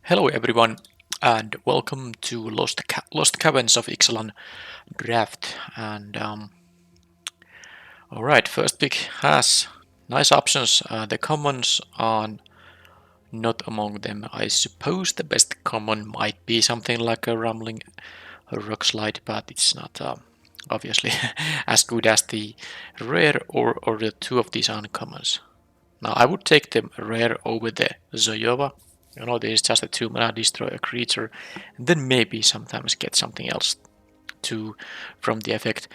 Hello everyone, and welcome to Lost Caverns of Ixalan draft. Alright, first pick has nice options. The commons are not among them. I suppose the best common might be something like a rumbling rock slide, but it's not obviously as good as the rare or the two of these uncommons. Now I would take the rare over the Zoyova. You know, this is just a 2-mana destroy a creature, and then maybe sometimes get something else too from the effect.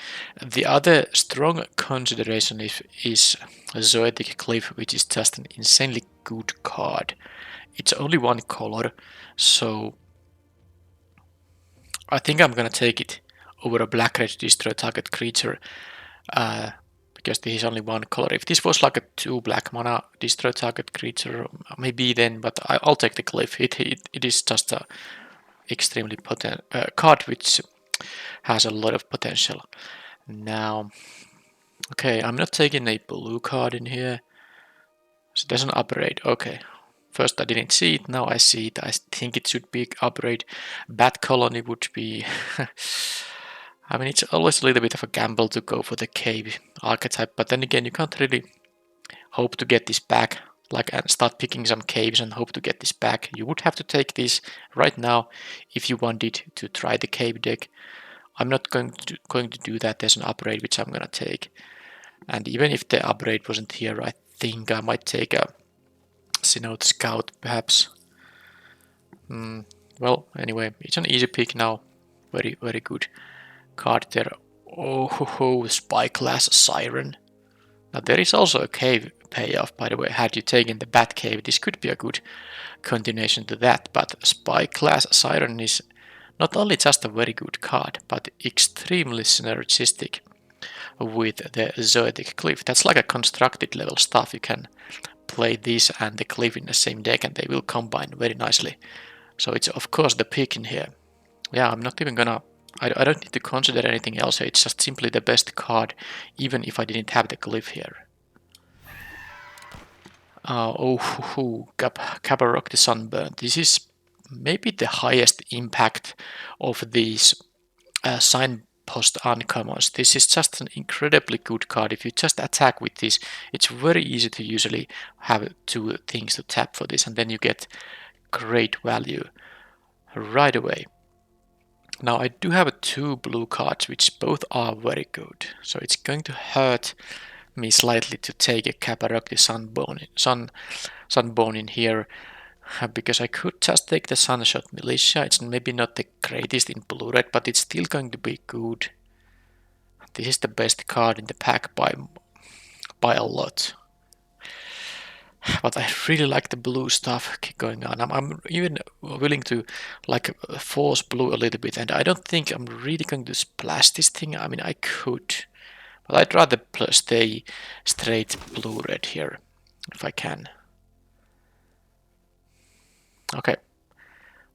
The other strong consideration is Zoetic Cliff, which is just an insanely good card. It's only one color, so I think I'm gonna take it over a black-red destroy target creature. Because this is only one color. If this was like a 2 black mana destroy target creature, maybe then, but I'll take the Cliff. It is just a extremely potent card which has a lot of potential. Now, okay, I'm not taking a blue card in here. So there's an upgrade. Okay. First I didn't see it, now I see it. I think it should be upgrade. Bat Colony would be I mean, it's always a little bit of a gamble to go for the cave archetype, but then again, you can't really hope to get this back, and start picking some caves and hope to get this back. You would have to take this right now if you wanted to try the cave deck. I'm not going to do that. There's an upgrade which I'm gonna take, and even if the upgrade wasn't here, I think I might take a Synod Scout perhaps. Well, anyway, it's an easy pick now. Very, very good card there. Oh ho ho, Spyglass Siren. Now there is also a cave payoff, by the way. Had you taken the Bat Cave, this could be a good continuation to that, but Spyglass Siren is not only just a very good card, but extremely synergistic with the Zoetic Cliff. That's like a constructed level stuff. You can play this and the Cliff in the same deck and they will combine very nicely. So it's of course the pick in here. Yeah, I'm not even gonna I don't need to consider anything else. It's just simply the best card, even if I didn't have the Glyph here. Kabarok the Sunburn. This is maybe the highest impact of these signpost uncommons. This is just an incredibly good card. If you just attack with this, it's very easy to usually have 2 things to tap for this, and then you get great value right away. Now I do have 2 blue cards which both are very good, so it's going to hurt me slightly to take a Kabarok the Sunbone in here, because I could just take the Sunshot Militia. It's maybe not the greatest in blue-red, but it's still going to be good. This is the best card in the pack by a lot. But I really like the blue stuff going on. I'm even willing to like force blue a little bit, and I don't think I'm really going to splash this thing. I mean, I could, but I'd rather stay straight blue-red here if I can. Okay,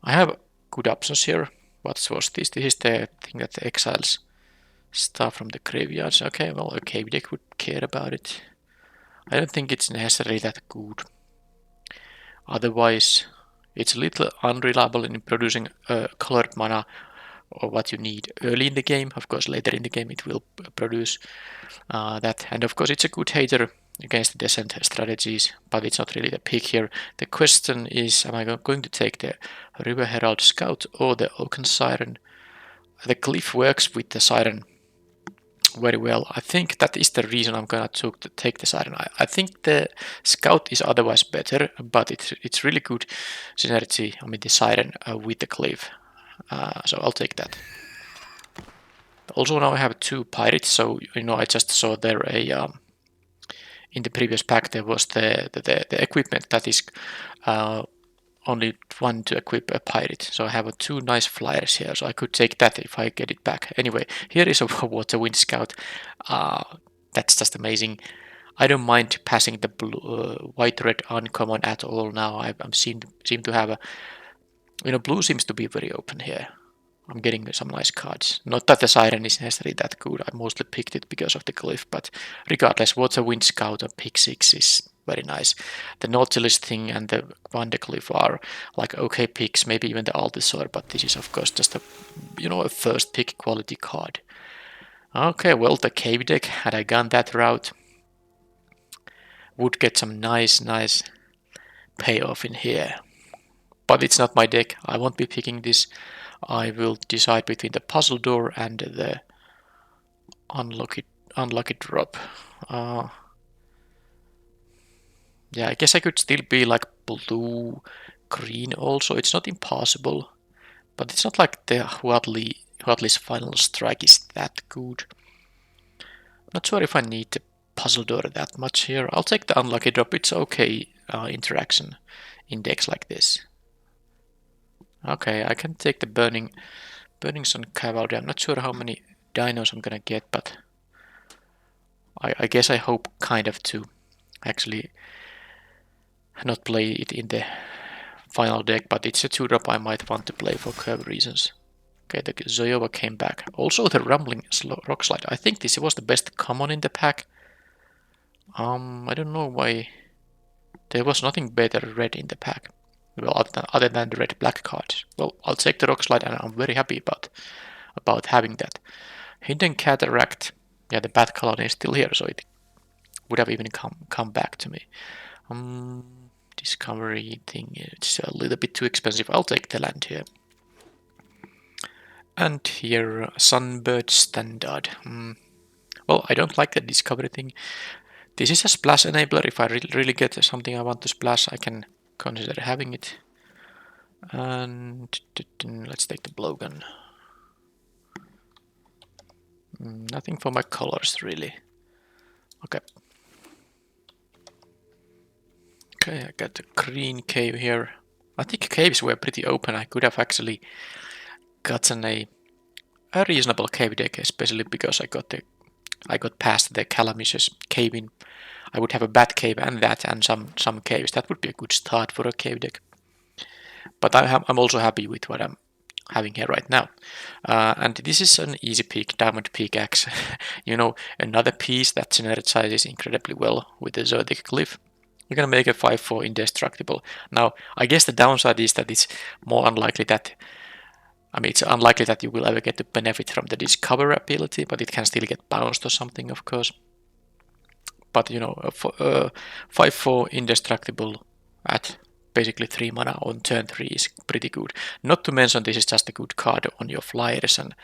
I have good options here. What was this? This is the thing that exiles stuff from the graveyards. Okay, well, a cave deck would care about it. I don't think it's necessarily that good. Otherwise, it's a little unreliable in producing colored mana or what you need early in the game. Of course, later in the game it will produce that. And of course, it's a good hater against the descent strategies, but it's not really the pick here. The question is, am I going to take the River Herald Scout or the Oaken Siren? The Glyph works with the Siren very well. I think that is the reason I'm gonna take the Siren. I think the Scout is otherwise better, but it's really good synergy. I mean the Siren with the Glyph, so I'll take that. Also now I have 2 pirates, so you know I just saw there a in the previous pack there was the equipment that is only 1 to equip a pirate, so I have 2 nice flyers here, so I could take that if I get it back. Anyway, here is a Waterwind Scout. That's just amazing. I don't mind passing the white-red uncommon at all now. I seem to have a, you know, blue seems to be very open here. I'm getting some nice cards. Not that the Siren is necessarily that good. I mostly picked it because of the Glyph, but regardless, Waterwind Scout on pick 6 is very nice. The Nautilus thing and the Vandercliff are like okay picks, maybe even the Altisor, but this is of course just a, you know, a first pick quality card. Okay, well, the cave deck, had I gone that route, would get some nice payoff in here. But it's not my deck. I won't be picking this. I will decide between the puzzle door and the unlucky drop. Yeah, I guess I could still be like blue, green also. It's not impossible, but it's not like the Huatli's final strike is that good. Not sure if I need the puzzle door that much here. I'll take the unlucky drop. It's okay interaction in decks like this. Okay, I can take the Burning Sun Cavalry. I'm not sure how many dinos I'm gonna get, but I guess I hope kind of to actually not play it in the final deck, but it's a 2-drop I might want to play for curve reasons. Okay, the Zoyova came back. Also the Rumbling Rock Slide. I think this was the best common in the pack. I don't know why there was nothing better red in the pack. Well, other than the red-black cards. Well, I'll take the Rock Slide and I'm very happy about having that. Hidden Cataract. Yeah, the bad color is still here, so it would have even come back to me. Discovery thing, it's a little bit too expensive. I'll take the land here. And here, Sunbird Standard. Well, I don't like the discovery thing. This is a splash enabler. If I really get something I want to splash, I can consider having it. And let's take the blowgun. Nothing for my colors, really. Okay. Okay, I got the green cave here. I think caves were pretty open. I could have actually gotten a reasonable cave deck, especially because I got past the Calamis's cave in. I would have a bad cave and that and some caves. That would be a good start for a cave deck. But I'm also happy with what I'm having here right now. And this is an easy pick, Diamond Pickaxe. You know, another piece that synergizes incredibly well with the Zodiac Glyph. You're gonna make a 5/4 indestructible. Now, I guess the downside is that it's more unlikely that it's unlikely that you will ever get to benefit from the Discover ability, but it can still get bounced or something, of course. But you know, 5/4 indestructible at basically 3 mana on turn 3 is pretty good. Not to mention this is just a good card on your flyers and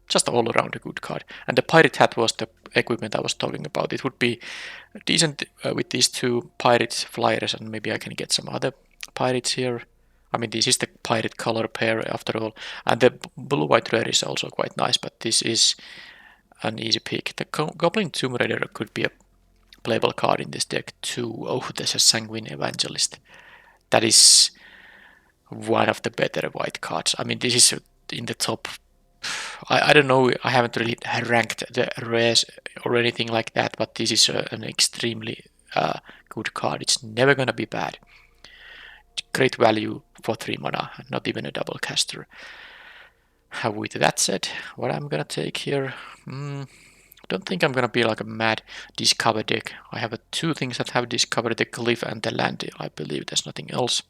just all around a good card. And the Pirate Hat was the equipment I was talking about. It would be decent with these 2 Pirate flyers, and maybe I can get some other pirates here. I mean, this is the pirate color pair after all. And the blue-white rare is also quite nice, but this is an easy pick. The Goblin Tomb Raider could be a playable card in this deck too. Oh, there's a Sanguine Evangelist. That is one of the better white cards. I mean, this is in the top. I don't know, I haven't really ranked the rares or anything like that, but this is an extremely good card. It's never gonna be bad. Great value for 3 mana, not even a double caster. With that said, what I'm gonna take here, don't think I'm gonna be like a mad discover deck. I have 2 things that have discovered, the glyph and the land. I believe there's nothing else.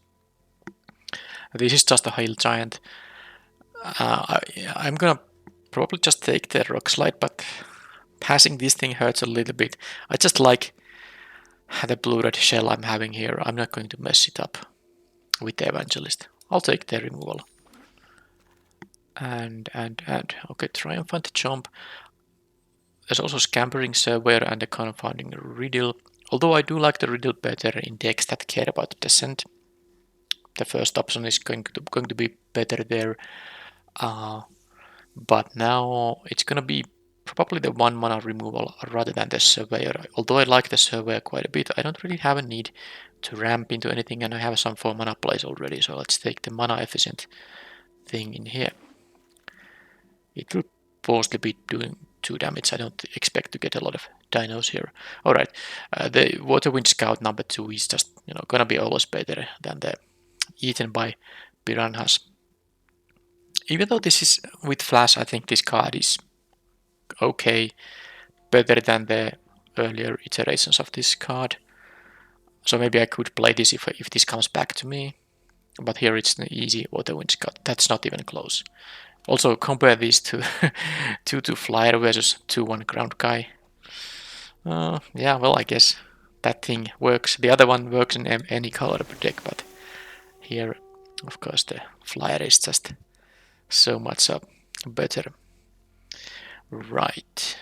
This is just a hail giant. I'm gonna probably just take the rock slide, but passing this thing hurts a little bit. I just like the blue-red shell I'm having here. I'm not going to mess it up with the Evangelist. I'll take the removal. And okay, Triumphant Jump. There's also Scampering Surveyor and the Confounding Riddle. Although I do like the Riddle better in decks that care about Descent. The first option is going to be better there. But now it's gonna be probably the 1 mana removal rather than the Surveyor. Although I like the Surveyor quite a bit, I don't really have a need to ramp into anything, and I have some 4 mana plays already, so let's take the mana efficient thing in here. It will mostly be doing 2 damage. I don't expect to get a lot of dinos here. Alright, the Waterwind Scout number 2 is just gonna be always better than the Eaten by Piranhas. Even though this is with Flash, I think this card is okay, better than the earlier iterations of this card. So maybe I could play this if this comes back to me. But here it's an easy auto win cut. That's not even close. Also compare these to 2-2 flyer versus 2-1 ground guy. Yeah, well, I guess that thing works. The other one works in any color deck, but here, of course, the flyer is just so much better. Right.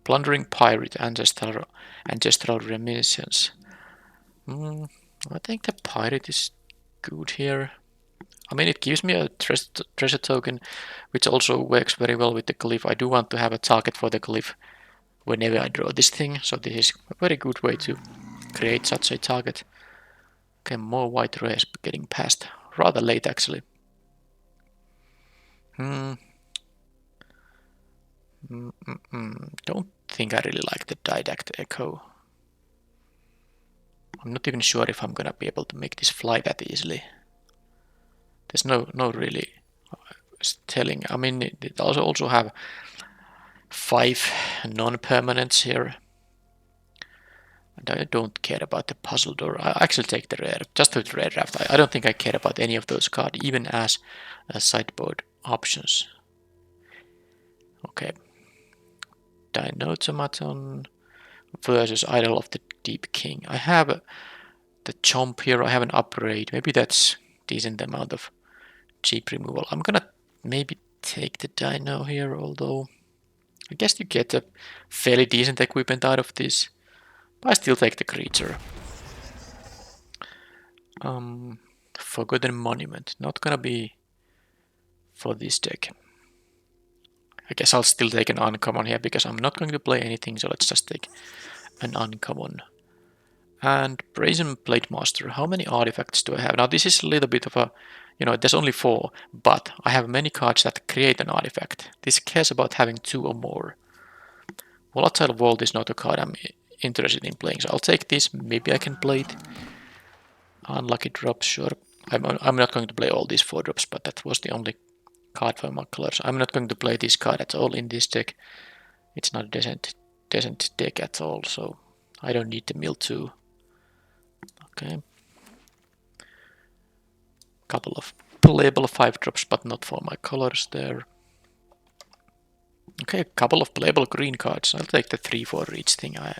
Plundering Pirate, Ancestral Reminiscence. I think the Pirate is good here. I mean, it gives me a treasure token, which also works very well with the glyph. I do want to have a target for the glyph whenever I draw this thing, so this is a very good way to create such a target. Okay, more white rays getting past rather late actually. Don't think I really like the Didact Echo. I'm not even sure if I'm gonna be able to make this fly that easily. There's no really telling. I mean, it also have 5 non-permanents here. And I don't care about the puzzle door. I actually take the rare, just with rare draft. I don't think I care about any of those cards, even as sideboard options. Okay. Dinotomaton versus Idol of the Deep King. I have the Chomp here. I have an upgrade. Maybe that's decent amount of cheap removal. I'm gonna maybe take the Dino here, although I guess you get a fairly decent equipment out of this. But I still take the creature. Forgotten Monument. Not gonna be for this deck. I guess I'll still take an uncommon here because I'm not going to play anything, so let's just take an uncommon. And Brazen Blade Master. How many artifacts do I have? Now this is a little bit of a, there's only 4, but I have many cards that create an artifact. This cares about having 2 or more. Volatile Vault is not a card I'm interested in playing, so I'll take this. Maybe I can play it. Unlucky drop, sure. I'm not going to play all these 4 drops, but that was the only card for my colors. I'm not going to play this card at all in this deck. It's not a decent deck at all, so I don't need the mill 2. Okay. Couple of playable 5 drops, but not for my colors there. Okay, a couple of playable green cards. I'll take the 3 for each thing. I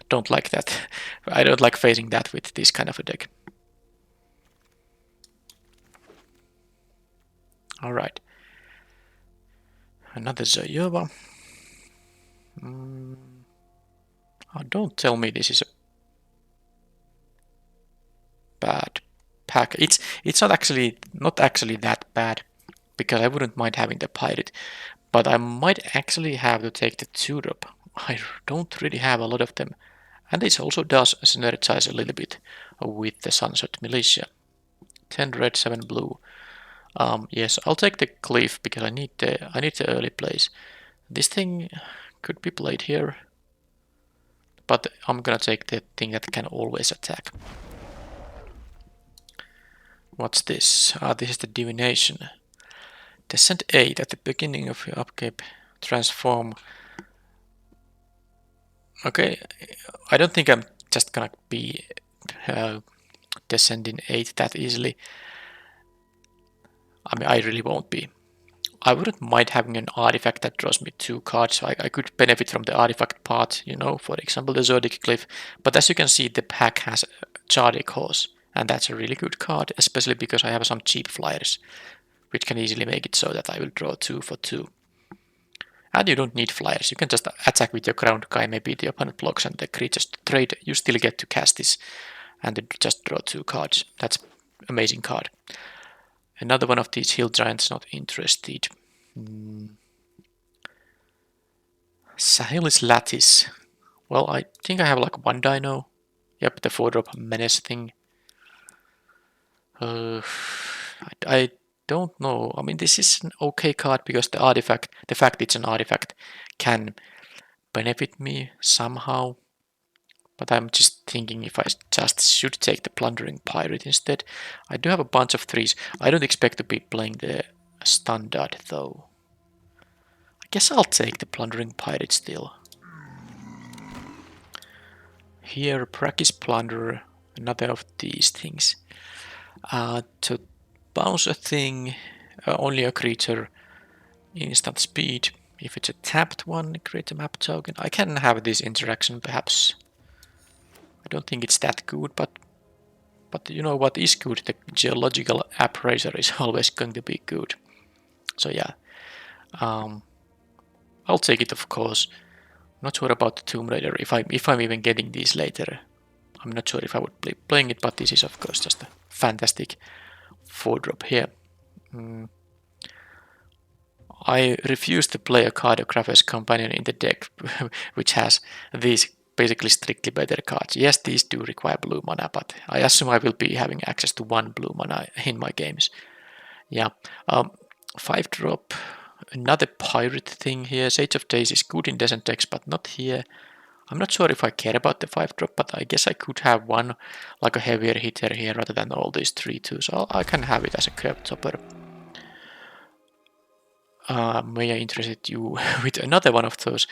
don't like that. I don't like facing that with this kind of a deck. Alright. Another Zayova. Oh, don't tell me this is a bad pack. It's not actually that bad, because I wouldn't mind having the pirate, but I might actually have to take the 2-drop. I don't really have a lot of them, and this also does synergize a little bit with the Sunset Militia. 10 red, 7 blue. Yes, I'll take the Cliff because I need the early plays. This thing could be played here, but I'm gonna take the thing that can always attack. What's this? This is the Divination. Descent 8 at the beginning of your upkeep. Transform. Okay, I don't think I'm just gonna be descending 8 that easily. I mean, I really won't be. I wouldn't mind having an artifact that draws me 2 cards. I could benefit from the artifact part, for example the Zodiac Glyph. But as you can see, the pack has Chardic Horse, and that's a really good card, especially because I have some cheap flyers, which can easily make it so that I will draw 2 for 2. And you don't need flyers, you can just attack with your ground guy, maybe the opponent blocks and the creatures trade, you still get to cast this, and then just draw 2 cards. That's amazing card. Another one of these hill giants, not interested. Sahelis Lattice. Well, I think I have like 1 dino. Yep, the 4-drop menace thing. I don't know. I mean, this is an okay card because the fact it's an artifact can benefit me somehow. But I'm just thinking if I just should take the Plundering Pirate instead. I do have a bunch of 3s. I don't expect to be playing the standard though. I guess I'll take the Plundering Pirate still. Here, Prakis Plunderer. another of these things. To bounce a thing, only a creature, instant speed. If it's a tapped one, create a map token. I can have this interaction perhaps. I don't think it's that good, but you know what is good? The geological appraiser is always going to be good. So yeah, I'll take it, of course. Not sure about the Tomb Raider, if I'm even getting these later. I'm not sure if I would be playing it, but this is of course just a fantastic 4-drop here. I refuse to play a Cartographer's Companion in the deck, which has these basically strictly better cards. Yes, these do require blue mana, but I assume I will be having access to 1 blue mana in my games. Yeah, 5-drop, another pirate thing here. Sage of Days is good in decent decks, but not here. I'm not sure if I care about the 5-drop, but I guess I could have one, like a heavier hitter here rather than all these 3/2, so I can have it as a curve topper. May I interest you with another one of those?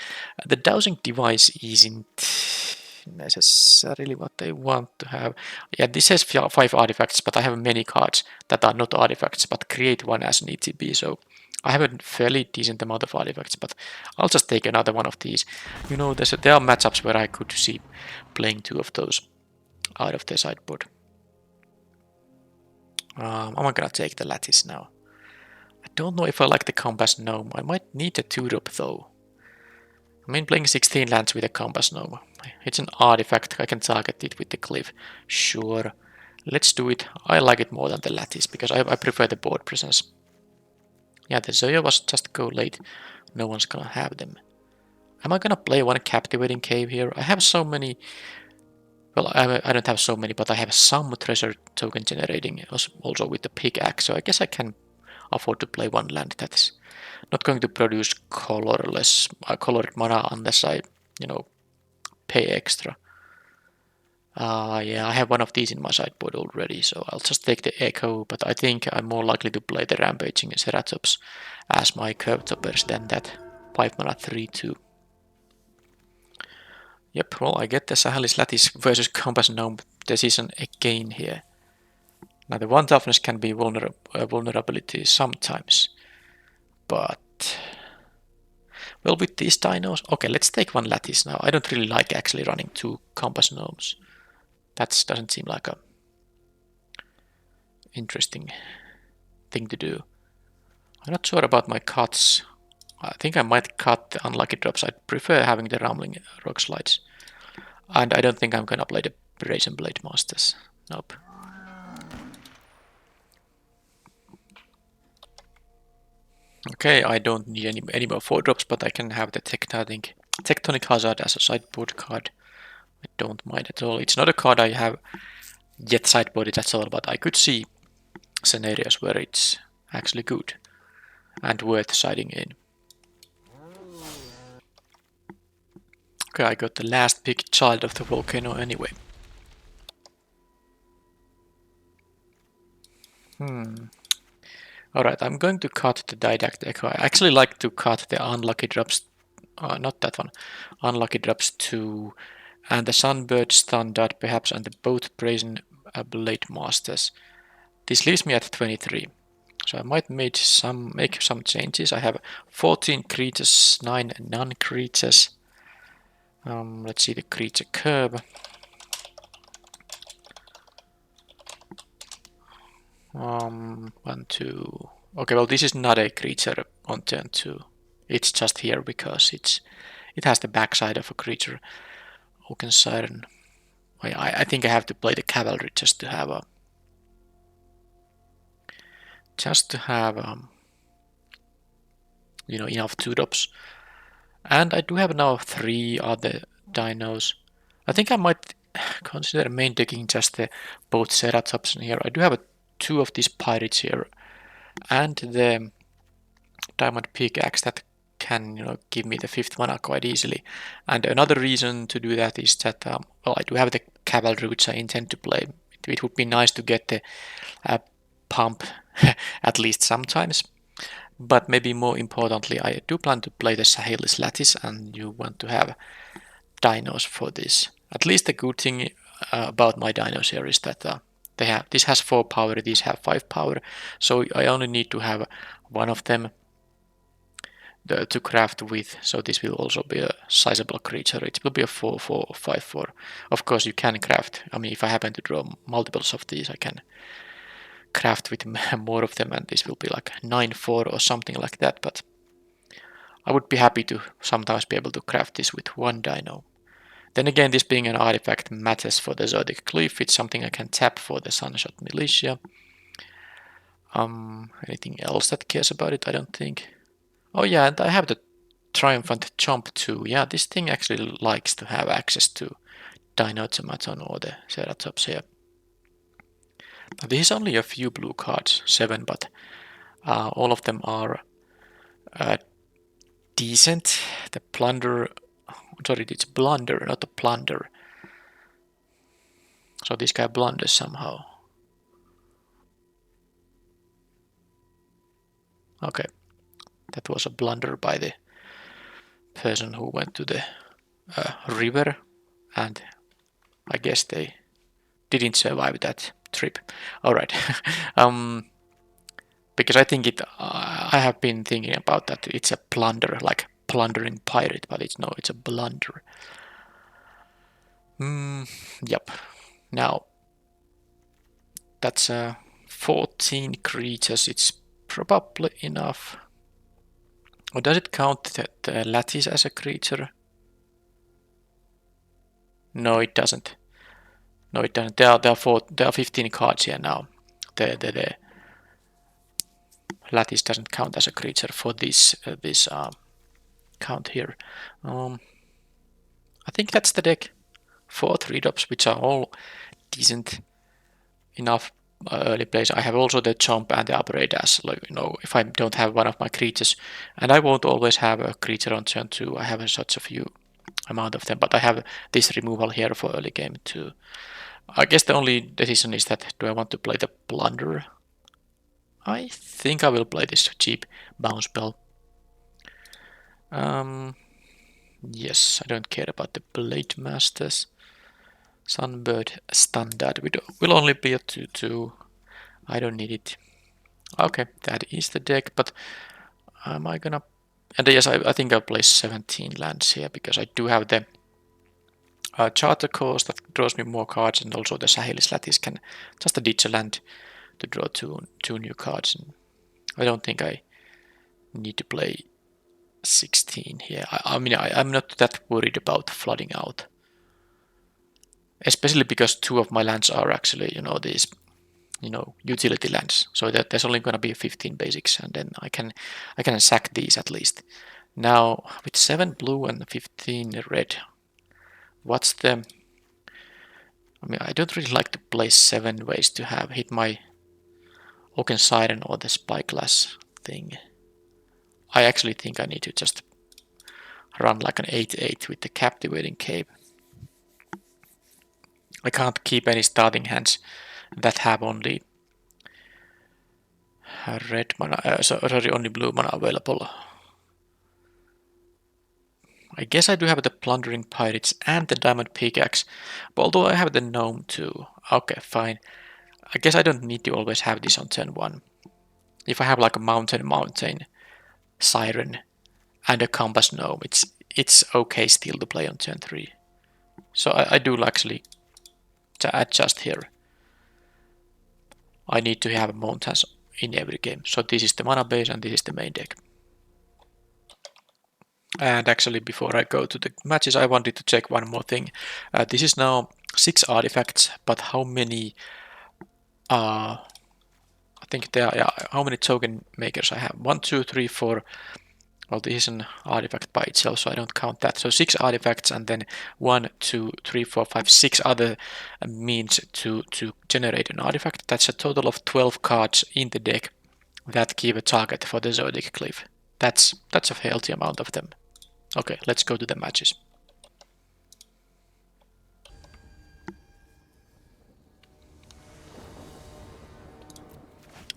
The dowsing device isn't necessarily what I want to have. Yeah, this has 5 artifacts, but I have many cards that are not artifacts, but create one as an ETB, so I have a fairly decent amount of artifacts, but I'll just take another one of these. You know, there are matchups where I could see playing 2 of those out of the sideboard. I'm gonna take the lattice now. I don't know if I like the Compass Gnome. I might need a 2-drop though. I mean, playing 16 lands with a Compass Gnome. It's an artifact, I can target it with the Cliff. Sure, let's do it. I like it more than the Lattice, because I prefer the board presence. Yeah, the Zoya was just go late. No one's gonna have them. Am I gonna play one Captivating Cave here? I have so many... Well, I don't have so many, but I have some treasure token generating also with the pickaxe, so I guess I can afford to play one land that's not going to produce colorless colored mana unless I, you know, pay extra. Yeah, I have one of these in my sideboard already, so I'll just take the Echo, but I think I'm more likely to play the Rampaging Ceratops as my curve toppers than that 5 mana 3/2. Yep, well, I get the Sahelis Lattice versus Compass Gnome decision again here. Now the 1 toughness can be vulnerability sometimes, but... Well, with these dinos... Okay, let's take 1 Lattice now. I don't really like actually running 2 Compass Gnomes. That doesn't seem like a interesting thing to do. I'm not sure about my cuts. I think I might cut the unlucky drops. I'd prefer having the Rumbling Rock Slides. And I don't think I'm gonna play the Brazen Blade Masters. Nope. Okay, I don't need any more 4-drops, but I can have the Tectonic Hazard as a sideboard card. I don't mind at all. It's not a card I have yet sideboarded at all, but I could see scenarios where it's actually good and worth siding in. Okay, I got the last big child of the volcano anyway. Alright, I'm going to cut the Didact Echo. I actually like to cut the unlucky drops, not that one, unlucky drops 2, and the Sunbird Standard perhaps, and the both Brazen Blade Masters. This leaves me at 23. So I might make some changes. I have 14 creatures, 9 non-creatures. Let's see the creature curve. 1, 2. Okay, well this is not a creature on turn 2. It's just here because it has the backside of a creature. Oaken Siren. I think I have to play the cavalry just to have you know, enough 2-drops. And I do have now 3 other dinos. I think I might consider main decking just the both Ceratops in here. I do have 2 of these pirates here, and the Diamond Pickaxe that can, you know, give me the 5th mana quite easily. And another reason to do that is that, well, I do have the cavalry which I intend to play. It would be nice to get the pump at least sometimes. But maybe more importantly, I do plan to play the Sahelis Lattice, and you want to have dinos for this. At least the good thing about my dinos here is that this has 4 power, these have 5 power, so I only need to have one of them to craft with, so this will also be a sizable creature. It will be a 4/4 or 5/4. Of course you can craft, I mean if I happen to draw multiples of these I can craft with more of them and this will be like 9/4 or something like that, but I would be happy to sometimes be able to craft this with one dino. Then again, this being an artifact matters for the Zodiac Cliff. It's something I can tap for the Sunshot Militia. Anything else that cares about it? I don't think. Oh yeah, and I have the Triumphant Jump too. Yeah, this thing actually likes to have access to Dinotomaton or the Ceratops here. Now, this is only a few blue cards, 7, but all of them are decent. The Plunder, sorry, it's Blunder, not a Plunder. So this guy blunders somehow. Okay, that was a blunder by the person who went to the river, and I guess they didn't survive that trip. Alright, because I think I have been thinking about that. It's a plunder, like plundering pirate, but it's a blunder. Yep. Now that's 14 creatures. It's probably enough. Or does it count the lattice as a creature? No, it doesn't. No, it doesn't. There are 15 cards here now. The lattice doesn't count as a creature for this count here. I think that's the deck. 4 3-drops, which are all decent enough early plays. I have also the jump and the upgrade as, like, if I don't have one of my creatures, and I won't always have a creature on turn 2. I have such a few amount of them, but I have this removal here for early game too. I guess the only decision is that do I want to play the Plunder? I think I will play this cheap bounce spell. Yes, I don't care about the Blade Masters. Sunbird Standard will only be a 2/2. I don't need it. Okay, that is the deck, but am I gonna... And yes, I think I'll play 17 lands here because I do have the Charter Course that draws me more cards, and also the Sahelis Lattice can just ditch a land to draw two new cards. And I don't think I need to play 16 here. I mean, I'm not that worried about flooding out. Especially because 2 of my lands are actually, these, utility lands. So that there's only going to be 15 basics, and then I can sack these at least. Now, with 7 blue and 15 red, what's the... I mean, I don't really like to play 7 ways to hit my Oaken Siren or the Spyglass thing. I actually think I need to just run like an 8/8 with the Captivating Cape. I can't keep any starting hands that have only red mana, sorry, only blue mana available. I guess I do have the Plundering Pirates and the Diamond Pickaxe, but although I have the Gnome too. Okay, fine. I guess I don't need to always have this on turn 1. If I have like a Mountain Siren and a Compass Gnome, it's okay still to play on turn 3. So I do actually to adjust here. I need to have mountains in every game. So this is the mana base and this is the main deck. And actually, before I go to the matches, I wanted to check one more thing. This is now 6 artifacts, but how many... I think there are... how many token makers I have? 1, 2, 3, 4... Well, this is an artifact by itself, so I don't count that. So 6 artifacts, and then 1, 2, 3, 4, 5, 6 other means to generate an artifact. That's a total of 12 cards in the deck that give a target for the Zodiac Cliff. That's a healthy amount of them. Okay, let's go to the matches.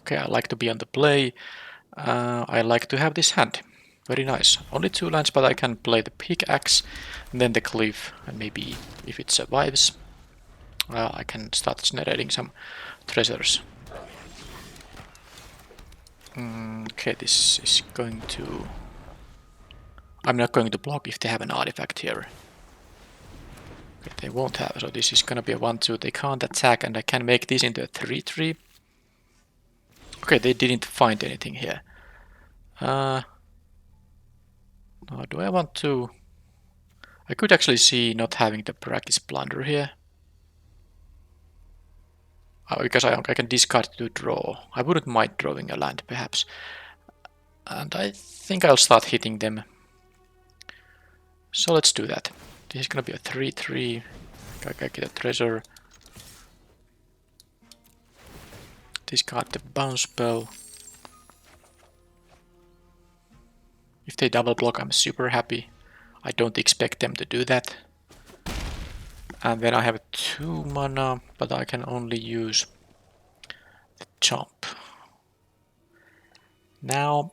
Okay, I like to be on the play. I like to have this hand. Very nice. Only 2 lands, but I can play the Pickaxe, and then the Cliff, and maybe if it survives. I can start generating some treasures. Okay, this is going to... I'm not going to block if they have an artifact here. Okay, they won't have, so this is gonna be a 1-2. They can't attack, and I can make this into a 3-3. Okay, they didn't find anything here. Now, do I want to... I could actually see not having the practice blunder here. Because I can discard to draw. I wouldn't mind drawing a land, perhaps. And I think I'll start hitting them. So let's do that. This is gonna be a 3-3. I can get a treasure. Discard the bounce spell. If they double block, I'm super happy. I don't expect them to do that. And then I have 2 mana, but I can only use the jump. Now,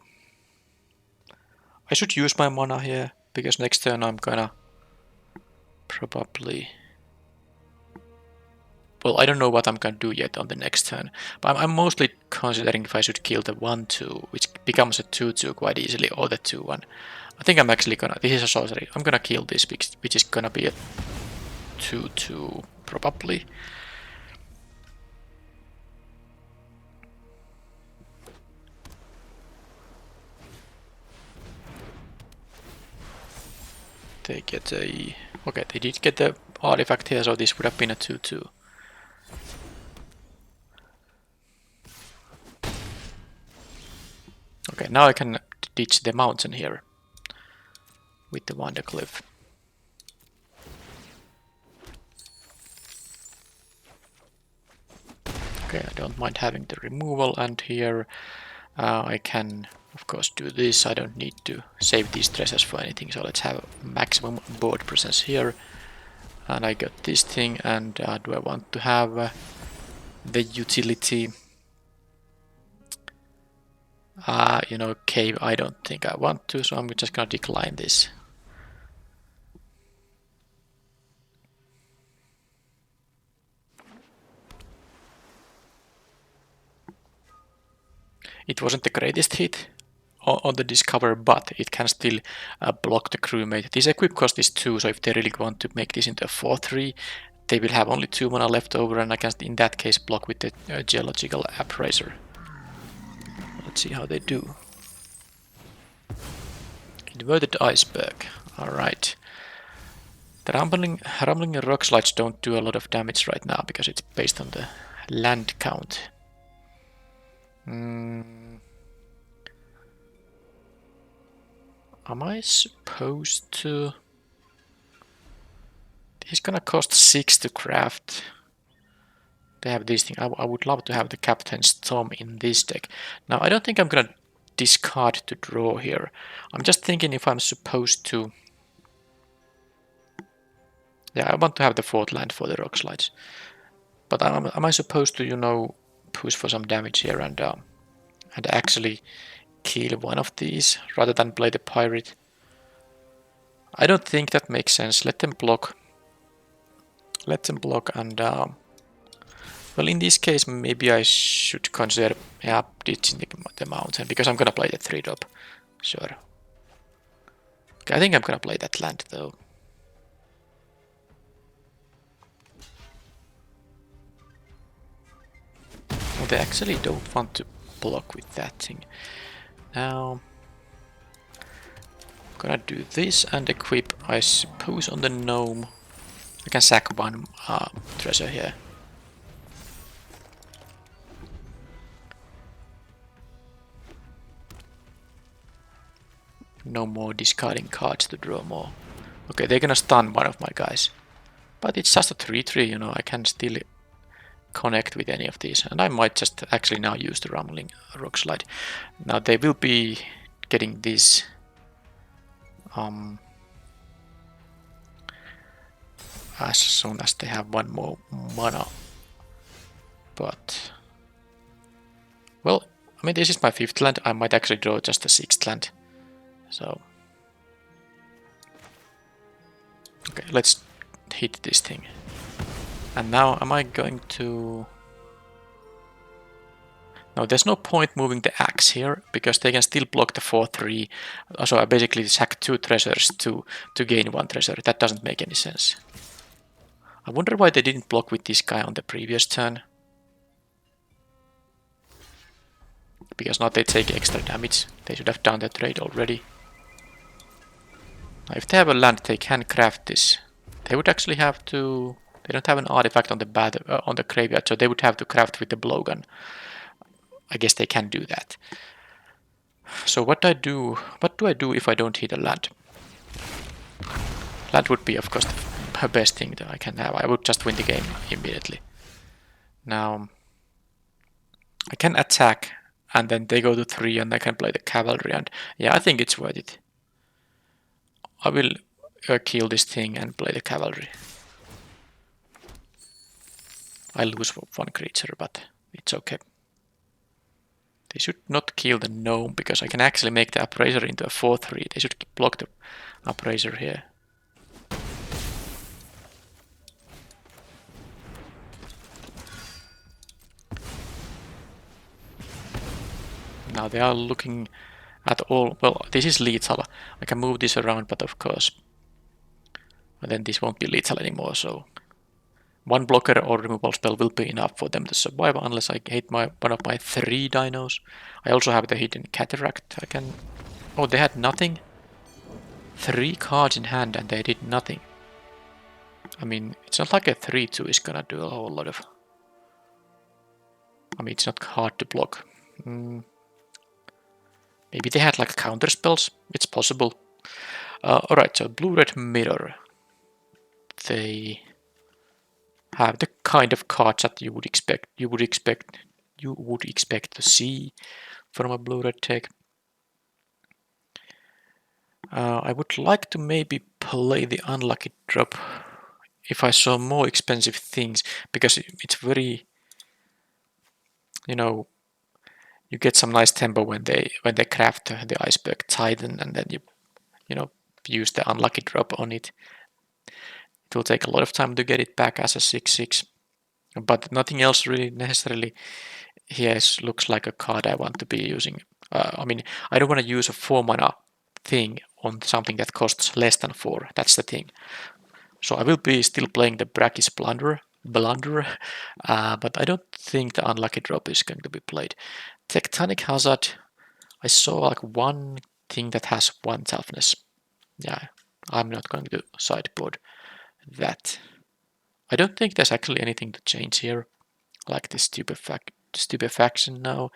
I should use my mana here, because next turn I'm gonna probably... Well, I don't know what I'm gonna do yet on the next turn, but I'm mostly considering if I should kill the 1-2, which becomes a 2-2 quite easily, or the 2-1. I think I'm actually gonna... This is a sorcery. I'm gonna kill this, which is gonna be a 2-2, probably. They get a... Okay, they did get the artifact here, so this would have been a 2-2. Okay, now I can ditch the mountain here with the Wonder Cliff. Okay, I don't mind having the removal, and here I can of course do this. I don't need to save these treasures for anything, so let's have maximum board presence here. And I got this thing, and do I want to have the utility? You know, cave, I don't think I want to, so I'm just gonna decline this. It wasn't the greatest hit on the discover, but it can still block the crewmate. This equip cost is 2, so if they really want to make this into a 4-3, they will have only 2 mana left over, and I can in that case block with the geological appraiser. Let's see how they do. Inverted iceberg. Alright. The rumbling rock slides don't do a lot of damage right now because it's based on the land count. Am I supposed to... This is gonna cost 6 to craft. They have this thing. I would love to have the Captain's Thumb in this deck. Now, I don't think I'm gonna discard to draw here. I'm just thinking if I'm supposed to... Yeah, I want to have the 4th land for the rock slides. But am I supposed to, you know, push for some damage here and actually kill one of these rather than play the pirate? I don't think that makes sense. Let them block. Let them block, and well, in this case maybe I should consider ditching the mountain, because I'm gonna play the 3-drop. Sure. Okay, I think I'm gonna play that land though. Well, they actually don't want to block with that thing. Now, I'm gonna do this and equip, I suppose, on the gnome. I can sack 1 treasure here. No more discarding cards to draw more. Okay, they're gonna stun one of my guys. But it's just a 3-3, you know, I can still connect with any of these. And I might just actually now use the rumbling rock slide. Now they will be getting this as soon as they have 1 more mana. But, well, I mean, this is my 5th land. I might actually draw just a 6th land. So, okay, let's hit this thing. And now, am I going to... No, there's no point moving the axe here, because they can still block the 4-3. So I basically sack 2 treasures to gain 1 treasure. That doesn't make any sense. I wonder why they didn't block with this guy on the previous turn. Because now they take extra damage. They should have done that trade already. Now, if they have a land, they can craft this. They would actually have to... They don't have an artifact on the on the graveyard, so they would have to craft with the blowgun. I guess they can do that. So what do I do? What do I do if I don't hit a land? Land would be, of course, the best thing that I can have. I would just win the game immediately. Now, I can attack, and then they go to 3, and I can play the cavalry. And yeah, I think it's worth it. I will kill this thing and play the cavalry. I lose 1 creature, but it's okay. They should not kill the gnome, because I can actually make the appraiser into a 4-3. They should block the appraiser here. Now they are looking at all... Well, this is lethal. I can move this around, but of course... And then this won't be lethal anymore, so... 1 blocker or removal spell will be enough for them to survive, unless I hit one of my 3 dinos. I also have the hidden cataract. I can... Oh, they had nothing? 3 cards in hand and they did nothing. I mean, it's not like a 3-2 is gonna do a whole lot of... I mean, it's not hard to block. Maybe they had like counter spells. It's possible. Alright, so blue-red mirror. They have the kind of cards that you would expect to see from a blue-red deck. I would like to maybe play the unlucky drop if I saw more expensive things, because it's very, you know, you get some nice tempo when they craft the Iceberg Titan, and then you know, use the unlucky drop on it. It will take a lot of time to get it back as a 6/6, but nothing else really necessarily here looks like a card I want to be using. I mean, I don't want to use a 4 mana thing on something that costs less than 4. That's the thing. So I will be still playing the Brackish Blunder, but I don't think the unlucky drop is going to be played. Tectonic Hazard, I saw like 1 thing that has 1 toughness. Yeah, I'm not going to sideboard that. I don't think there's actually anything to change here, like this stupefaction now.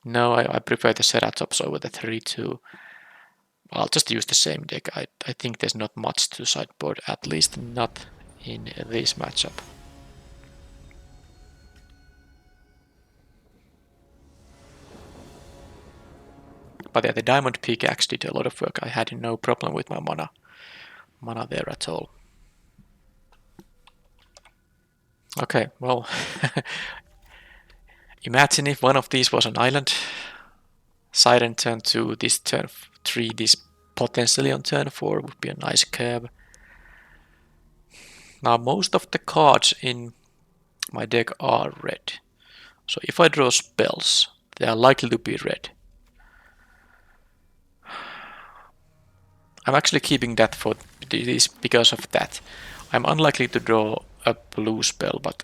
No, I prefer the Ceratops over the 3-2. I'll just use the same deck. I think there's not much to sideboard, at least not in this matchup. But yeah, the Diamond Pickaxe did a lot of work. I had no problem with my mana there at all. Okay, well, imagine if one of these was an island. Siren turn 2, this turn 3, this potentially on turn 4 would be a nice curve. Now most of the cards in my deck are red. So if I draw spells, they are likely to be red. I'm actually keeping that for this because of that. I'm unlikely to draw a blue spell, but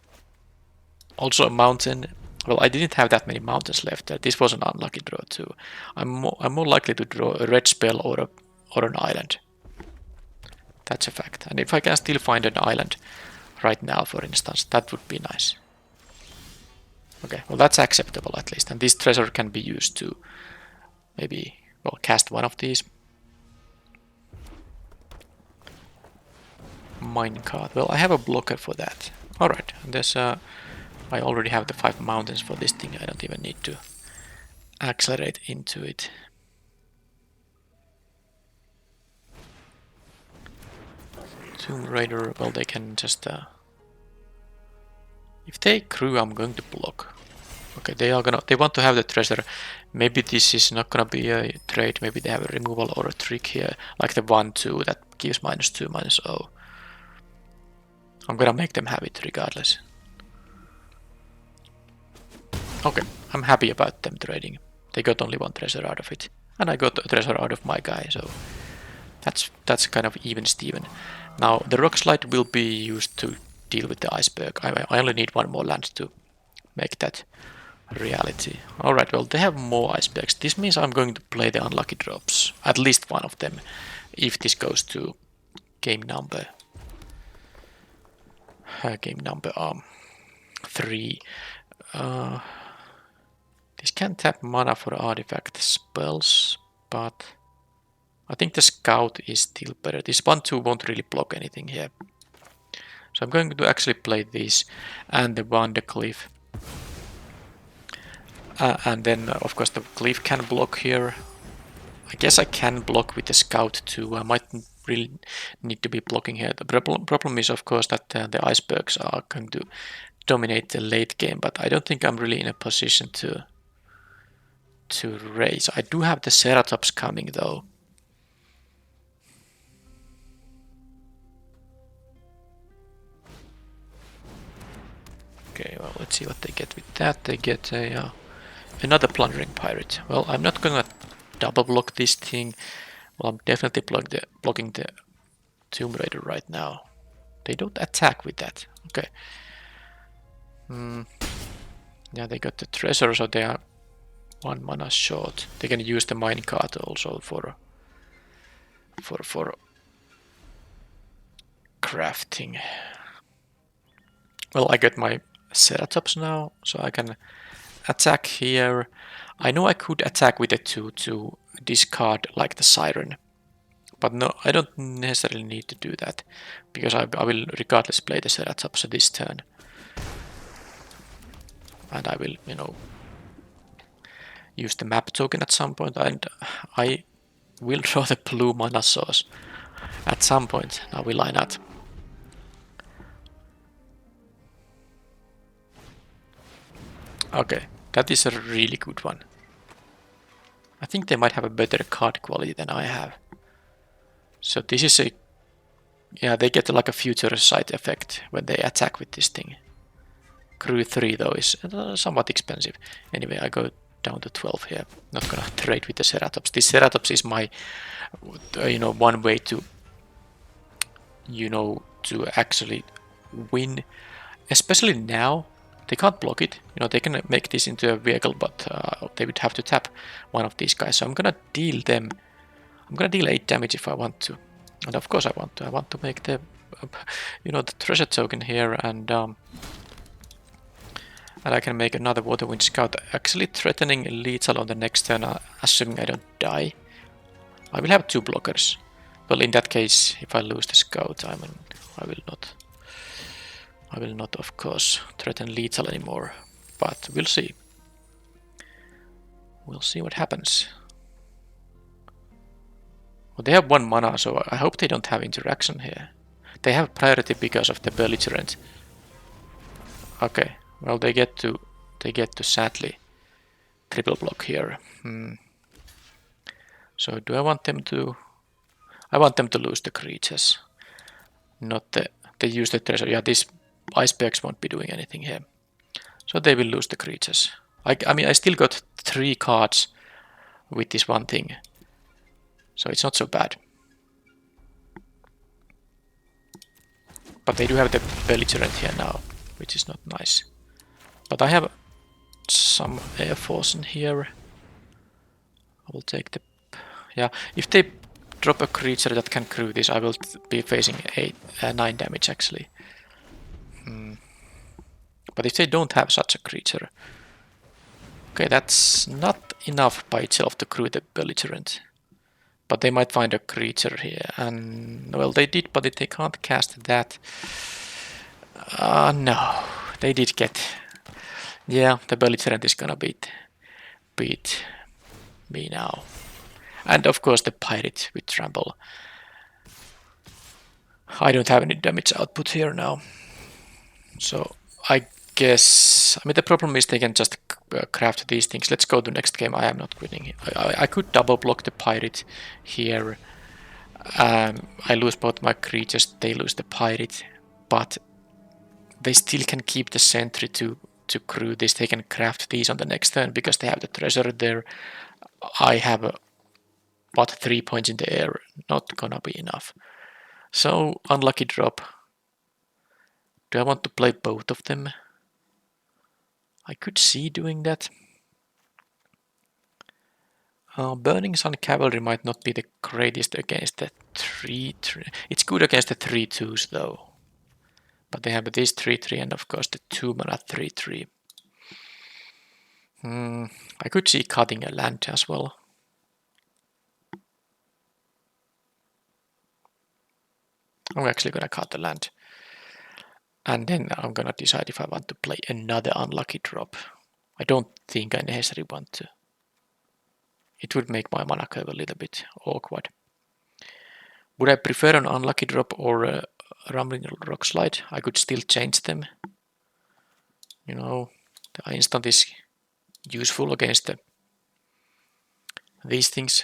also a mountain. Well, I didn't have that many mountains left. This was an unlucky draw too. I'm more likely to draw a red spell or an island. That's a fact. And if I can still find an island right now, for instance, that would be nice. Okay, well that's acceptable at least. And this treasure can be used to maybe, well, cast one of these. Minecart. Well, I have a blocker for that. Alright, there's I already have the 5 mountains for this thing. I don't even need to accelerate into it. Tomb Raider, well, they can just... if they crew, I'm going to block. Okay, they want to have the treasure. Maybe this is not gonna be a trade. Maybe they have a removal or a trick here, like the 1-2 that gives -2/-0. I'm gonna make them have it regardless. Okay, I'm happy about them trading. They got only one treasure out of it. And I got a treasure out of my guy, so that's kind of even Steven. Now the rock slide will be used to deal with the iceberg. I only need one more land to make that reality. Alright, well they have more icebergs. This means I'm going to play the unlucky drops. At least one of them. If this goes to game number 3. This can tap mana for artifact spells, but I think the scout is still better. This 1-2 won't really block anything here. So I'm going to actually play this and the Wonder Cliff. And then of course the cliff can block here. I guess I can block with the scout too. I might really need to be blocking here. The problem is of course that the icebergs are going to dominate the late game, but I don't think I'm really in a position to raise. I do have the Ceratops coming though. Okay, well let's see what they get with that. They get a another plundering pirate. Well, I'm not gonna double block this thing. Well, I'm definitely blocking the Tomb Raider right now. They don't attack with that. Okay. Yeah, they got the treasure, so they are 1 mana short. They can use the minecart also for crafting. Well, I got my Ceratops now, so I can attack here. I know I could attack with the 2 to discard like the Siren, but no, I don't necessarily need to do that because I will regardless play the Ceratops this turn, and I will, you know, use the map token at some point, and I will draw the blue mana source at some point. Now will I not? Okay, that is a really good one. I think they might have a better card quality than I have. So this is a... yeah, they get like a future sight effect when they attack with this thing. Crew 3 though is somewhat expensive. Anyway, I go down to 12 here. Not gonna trade with the Ceratops. This Ceratops is my, you know, one way to, you know, to actually win. Especially now. They can't block it. You know, they can make this into a vehicle, but they would have to tap one of these guys. So I'm gonna deal them. I'm gonna deal 8 damage if I want to. And of course I want to. I want to make the, you know, the treasure token here, and I can make another Waterwind Scout, actually threatening lethal on the next turn, assuming I don't die. I will have 2 blockers. Well, in that case, if I lose the Scout, I will not, of course, threaten lethal anymore. But we'll see. We'll see what happens. Well, they have 1 mana, so I hope they don't have interaction here. They have priority because of the belligerent. Okay. Well, they get to sadly triple block here. So do I want them to? I want them to lose the creatures, not they use the treasure. Yeah, these icebergs won't be doing anything here, so they will lose the creatures. I mean, I still got 3 cards with this one thing, so it's not so bad. But they do have the belligerent here now, which is not nice. But I have some air force in here. I will take the... yeah, if they drop a creature that can crew this, I will be facing 9 damage actually. But if they don't have such a creature... okay, that's not enough by itself to crew the belligerent. But they might find a creature here, and... well, they did, but they can't cast that. No, they did get... yeah, the belligerent is gonna beat me now. And of course the pirate with trample. I don't have any damage output here now. So I guess... I mean, the problem is they can just craft these things. Let's go to next game. I am not winning. I could double block the pirate here. I lose both my creatures. They lose the pirate. But they still can keep the sentry to crew this. They can craft these on the next turn because they have the treasure there. I have what 3 points in the air, not gonna be enough. So unlucky drop. Do I want to play both of them? I could see doing that. Burning Sun Cavalry might not be the greatest against the 3-3. It's good against the 3-2s though. But they have this 3-3 and of course the 2 mana 3-3. I could see cutting a land as well. I'm actually gonna cut the land. And then I'm gonna decide if I want to play another unlucky drop. I don't think I necessarily want to. It would make my mana curve a little bit awkward. Would I prefer an unlucky drop or a rumbling rock slide? I could still change them. You know, the instant is useful against these things.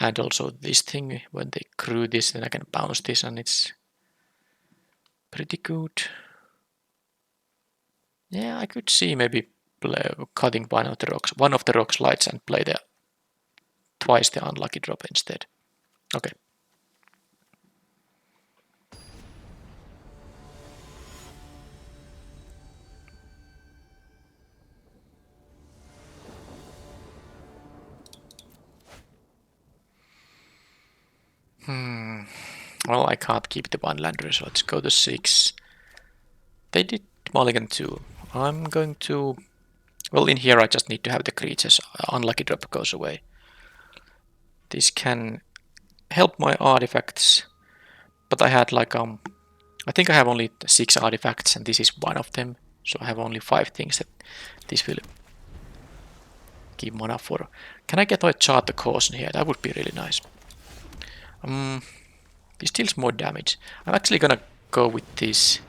And also this thing, when they crew this, then I can bounce this and it's pretty good. Yeah, I could see maybe cutting one of the rock slides and play twice the unlucky drop instead. Okay. Well, I can't keep the one lander, so let's go to 6. They did mulligan too. I'm going to... Well, in here I just need to have the creatures. Unlucky drop goes away. This can help my artifacts, but I had like I think I have only 6 artifacts and this is one of them, so I have only 5 things that this will give mana for. Can I get a charter caution here? That would be really nice. This deals more damage. I'm actually gonna go with this.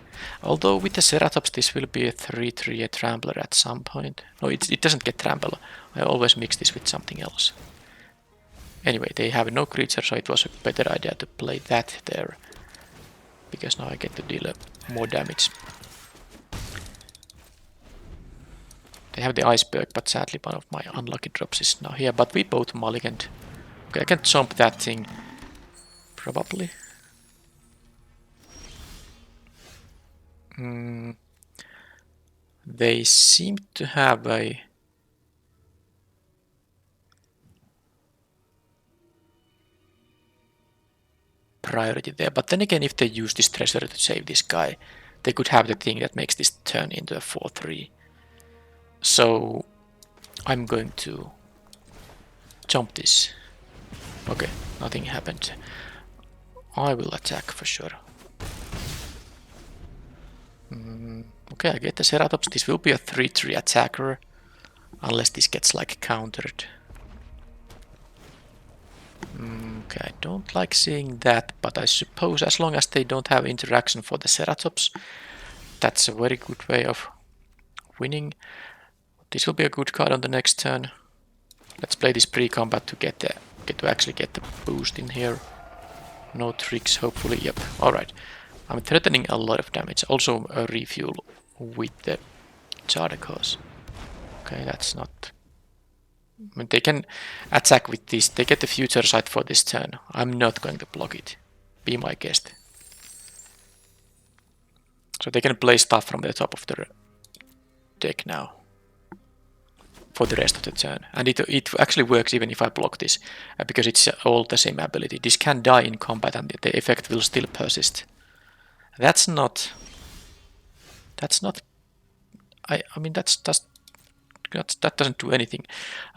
Although with the Ceratops this will be a 3-3 trampler at some point. No, it doesn't get trample. I always mix this with something else. Anyway, they have no creature, so it was a better idea to play that there. Because now I get to deal more damage. They have the iceberg, but sadly one of my unlucky drops is now here. But we both mulliganed. Okay, I can jump that thing. Probably. They seem to have a... priority there, but then again if they use this treasure to save this guy, they could have the thing that makes this turn into a 4-3. So I'm going to jump this. Okay, nothing happened. I will attack for sure. Okay, I get the Ceratops. This will be a 3-3 attacker, unless this gets like countered. Okay, I don't like seeing that, but I suppose as long as they don't have interaction for the Ceratops, that's a very good way of winning. This will be a good card on the next turn. Let's play this pre-combat to get to actually get the boost in here. No tricks, hopefully. Yep. All right. I'm threatening a lot of damage. Also a refuel with the charter cause. Okay, that's not... I mean, they can attack with this. They get the future sight for this turn. I'm not going to block it. Be my guest. So they can play stuff from the top of the deck now. For the rest of the turn. And it actually works even if I block this. Because it's all the same ability. This can die in combat and the effect will still persist. That's not... I mean, that doesn't do anything.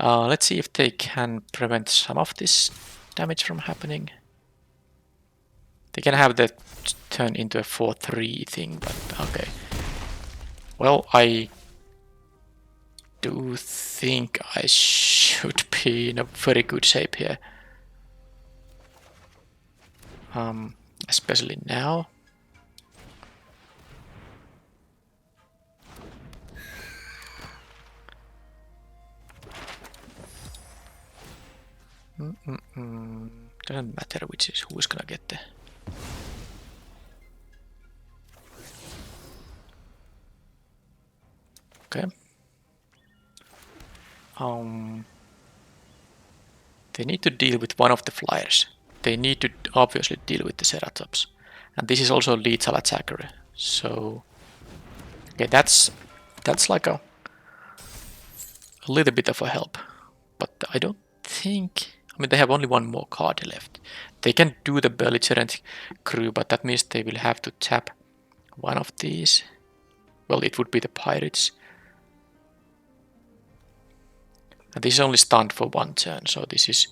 Let's see if they can prevent some of this damage from happening. They can have that turn into a 4-3 thing, but okay. Well, I do think I should be in a very good shape here. Especially now. Doesn't matter who is gonna get the... Okay. They need to deal with one of the flyers. They need to obviously deal with the Ceratops. And this is also lethal attacker. So okay, that's like a little bit of a help. But I don't think, I mean, they have only one more card left. They can do the belligerent crew, but that means they will have to tap one of these. Well, it would be the pirates. And this is only stunned for one turn, so this is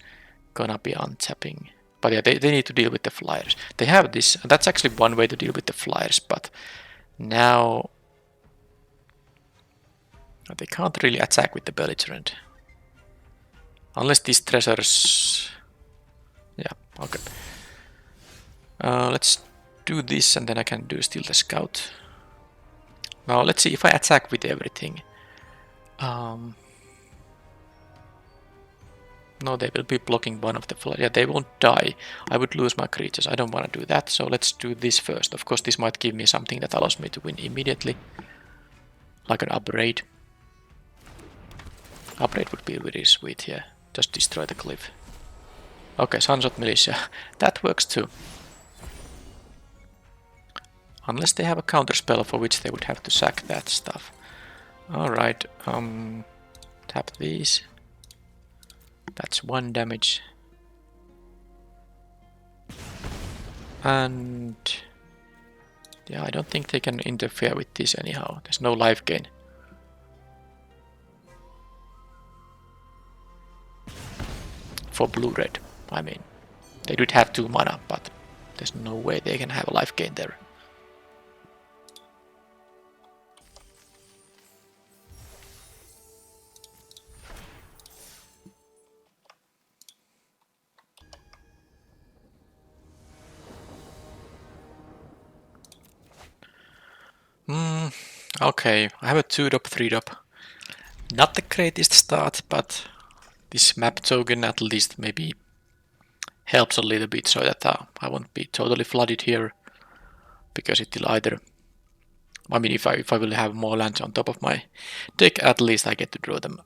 gonna be untapping. But yeah, they need to deal with the flyers. They have this, and that's actually one way to deal with the flyers, but now they can't really attack with the belligerent. Unless these treasures... Yeah, okay. Let's do this and then I can do steal the scout. Now let's see if I attack with everything. No, they will be blocking one of the flyers. Yeah, they won't die. I would lose my creatures. I don't want to do that, so let's do this first. Of course, this might give me something that allows me to win immediately. Like an upgrade. Upgrade would be really sweet, yeah. Just destroy the cliff. Okay, Sunshot Militia. That works too. Unless they have a counter spell for which they would have to sack that stuff. Alright, tap these. That's 1 damage. And yeah, I don't think they can interfere with this anyhow. There's no life gain. For blue-red, I mean. They did have 2 mana, but there's no way they can have a life gain there. Okay, I have a 2-drop, 3-drop. Not the greatest start, but this map token at least maybe helps a little bit so that I won't be totally flooded here. Because it will either... I mean, if I will have more lands on top of my deck, at least I get to draw them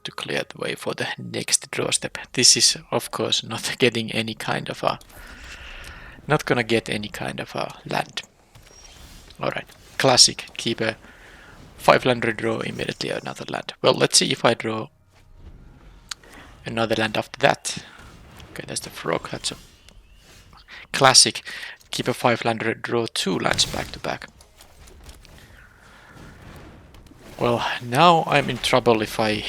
to clear the way for the next draw step. This is, of course, not getting any kind of a... Not gonna get any kind of a land. Alright, classic. Keep a 5-lander draw immediately another land. Well, let's see if I draw another land after that. Okay, there's the frog. That's a classic. Keep a 5-lander, draw 2 lands back to back. Well, now I'm in trouble if I...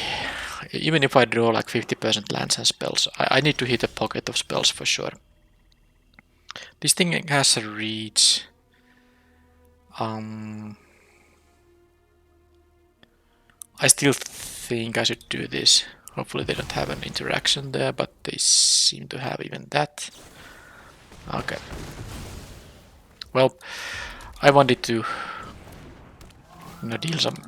Even if I draw like 50% lands and spells, I need to hit a pocket of spells for sure. This thing has a reach. I still think I should do this. Hopefully they don't have an interaction there, but they seem to have even that. Okay. Well, I wanted to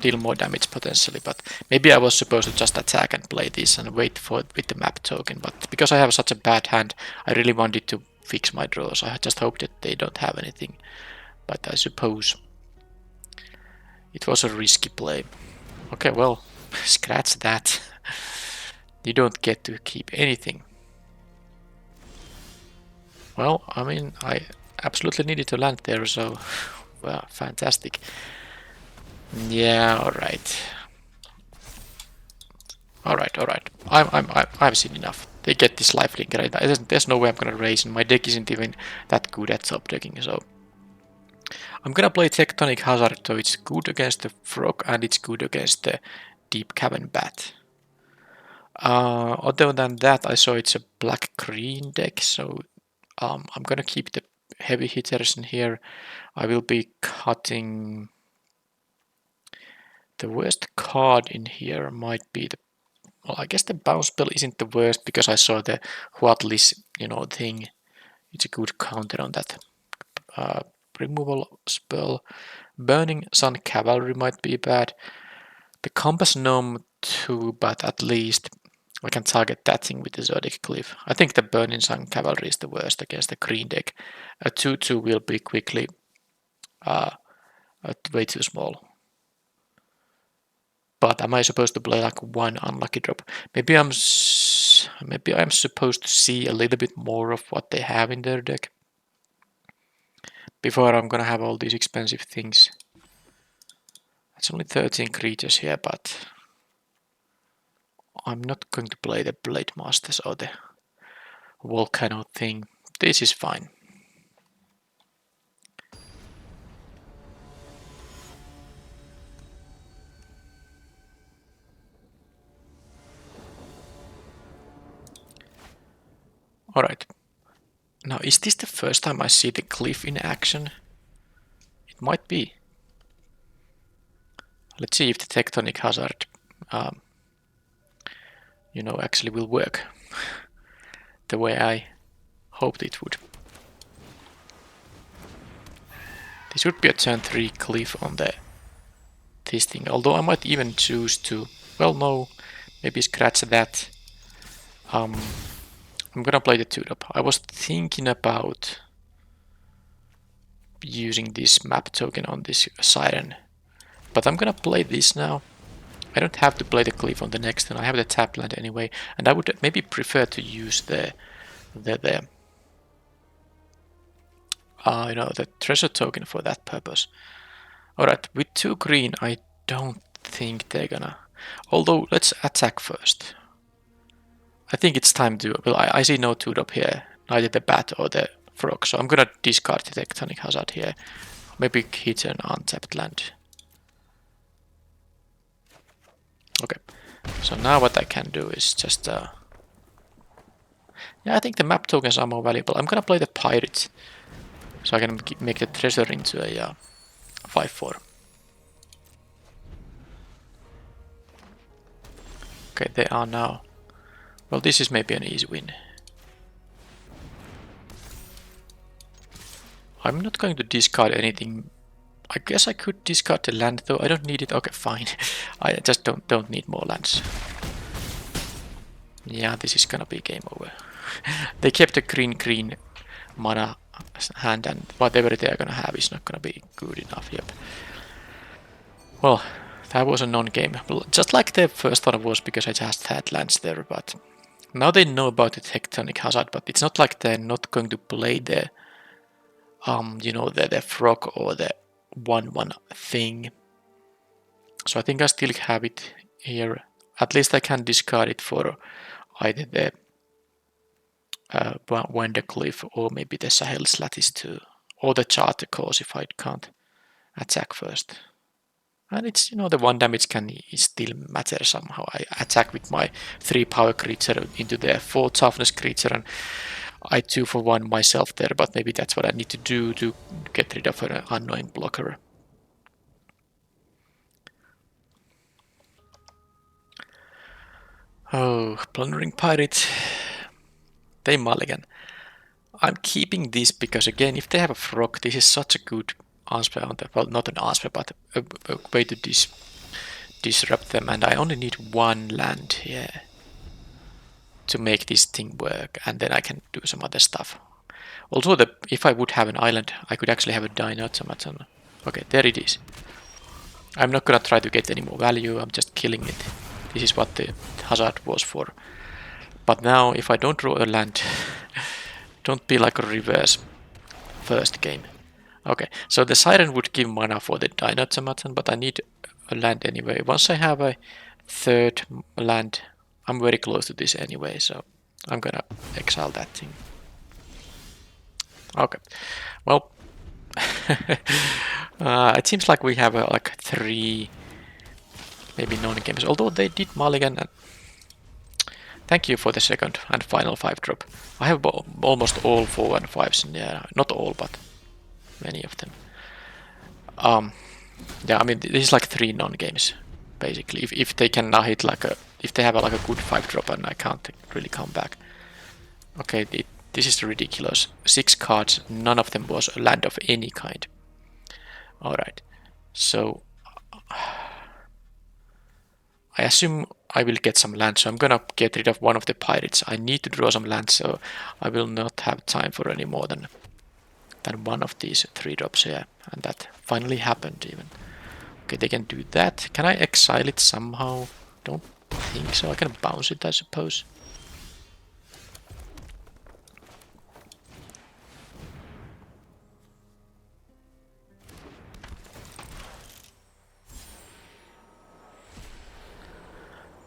deal more damage potentially, but maybe I was supposed to just attack and play this and wait for it with the map token. But because I have such a bad hand, I really wanted to fix my draws. I just hope that they don't have anything. But I suppose it was a risky play. Okay, well, scratch that. You don't get to keep anything. Well, I mean, I absolutely needed to land there, so well, fantastic. Yeah, alright. Alright. I've seen enough. They get this lifelink, right? There's no way I'm gonna raise, and my deck isn't even that good at top decking, so I'm gonna play Tectonic Hazard, so it's good against the frog and it's good against the deep cavern bat. Other than that, I saw it's a black-green deck, so I'm gonna keep the heavy hitters in here. I will be cutting... The worst card in here might be the... Well, I guess the bounce spell isn't the worst because I saw the Huatlis, thing. It's a good counter on that. Removal spell. Burning Sun Cavalry might be bad. The Compass Gnome too, but at least I can target that thing with the Zodiac Cliff. I think the Burning Sun Cavalry is the worst against the green deck. A 2-2 will be quickly way too small. But am I supposed to play like one unlucky drop? Maybe I'm supposed to see a little bit more of what they have in their deck before I'm gonna have all these expensive things. It's only 13 creatures here, but I'm not going to play the Blade Masters or the Volcano thing. This is fine. Alright. Now, is this the first time I see the Cliff in action? It might be. Let's see if the Tectonic Hazard, actually will work the way I hoped it would. This would be a turn 3 Cliff on this thing, although I might even choose to, well, no, maybe scratch that. I'm gonna play the 2-drop. I was thinking about using this map token on this Siren, but I'm gonna play this now. I don't have to play the Cliff on the next one. I have the tap land anyway, and I would maybe prefer to use the treasure token for that purpose. Alright, with 2 green, I don't think they're gonna. Although, let's attack first. I think it's time to. Well, I see no 2-drop here, neither the bat or the frog, so I'm gonna discard the Tectonic Hazard here. Maybe hit an untapped land. Okay, so now what I can do is just. Yeah, I think the map tokens are more valuable. I'm gonna play the Pirate, so I can make the treasure into a 5/4. Okay, they are now. Well, this is maybe an easy win. I'm not going to discard anything. I guess I could discard the land though. I don't need it. Okay, fine. I just don't need more lands. Yeah, this is gonna be game over. They kept a green mana hand, and whatever they are gonna have is not gonna be good enough. Yep. Well, that was a non-game. Just like the first one was, because I just had lands there, but now they know about the Tectonic Hazard, but it's not like they're not going to play the the frog or the 1/1 thing. So I think I still have it here. At least I can discard it for either the Wonder Cliff or maybe the Sahel's Lattice too, or the Charter Course if I can't attack first. And it's, the 1 damage can still matter somehow. I attack with my 3 power creature into the 4 toughness creature, and I 2 for 1 myself there, but maybe that's what I need to do to get rid of an annoying blocker. Oh, Plundering Pirate. They mulligan. I'm keeping this because, again, if they have a frog, this is such a good answer on the, well, not an answer, but a way to disrupt them, and I only need 1 land here to make this thing work, and then I can do some other stuff. Also, if I would have an island, I could actually have a Dino Automaton. Okay, there it is. I'm not gonna try to get any more value, I'm just killing it. This is what the hazard was for. But now, if I don't draw a land, don't be like a reverse first game. Okay, so the Siren would give mana for the Dino Automaton, but I need a land anyway. Once I have a 3rd land, I'm very close to this anyway, so I'm gonna exile that thing. Okay, well, it seems like we have like 3 maybe non-games, although they did mulligan. And thank you for the second and final 5-drop. I have almost all 4 and 5s in there, not all, but many of them. Yeah, I mean, this is like 3 non-games basically. If they can now hit if they have like a good 5-drop and I can't really come back. Okay, this is ridiculous. 6 cards, none of them was a land of any kind. Alright, so I assume I will get some land, so I'm gonna get rid of one of the pirates. I need to draw some land, so I will not have time for any more than one of these 3 drops here, and that finally happened even. Okay, they can do that. Can I exile it somehow? Don't think so. I can bounce it, I suppose.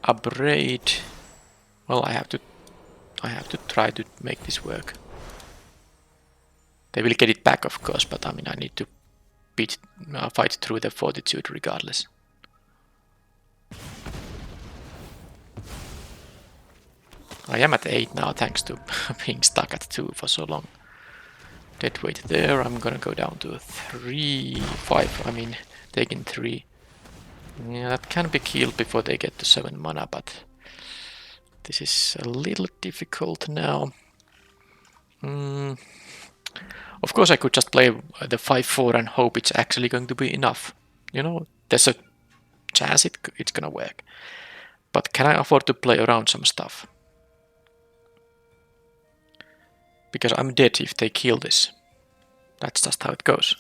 Upgrade. Well, I have to try to make this work. They will get it back, of course, but I mean, I need to fight through the fortitude regardless. I am at 8 now, thanks to being stuck at 2 for so long. Dead weight there. I'm gonna go down to 3, 5. I mean, taking 3. Yeah, that can be killed before they get to 7 mana, but this is a little difficult now. Of course, I could just play the 5-4 and hope it's actually going to be enough. You know, there's a chance it's gonna work. But can I afford to play around some stuff? Because I'm dead if they kill this. That's just how it goes.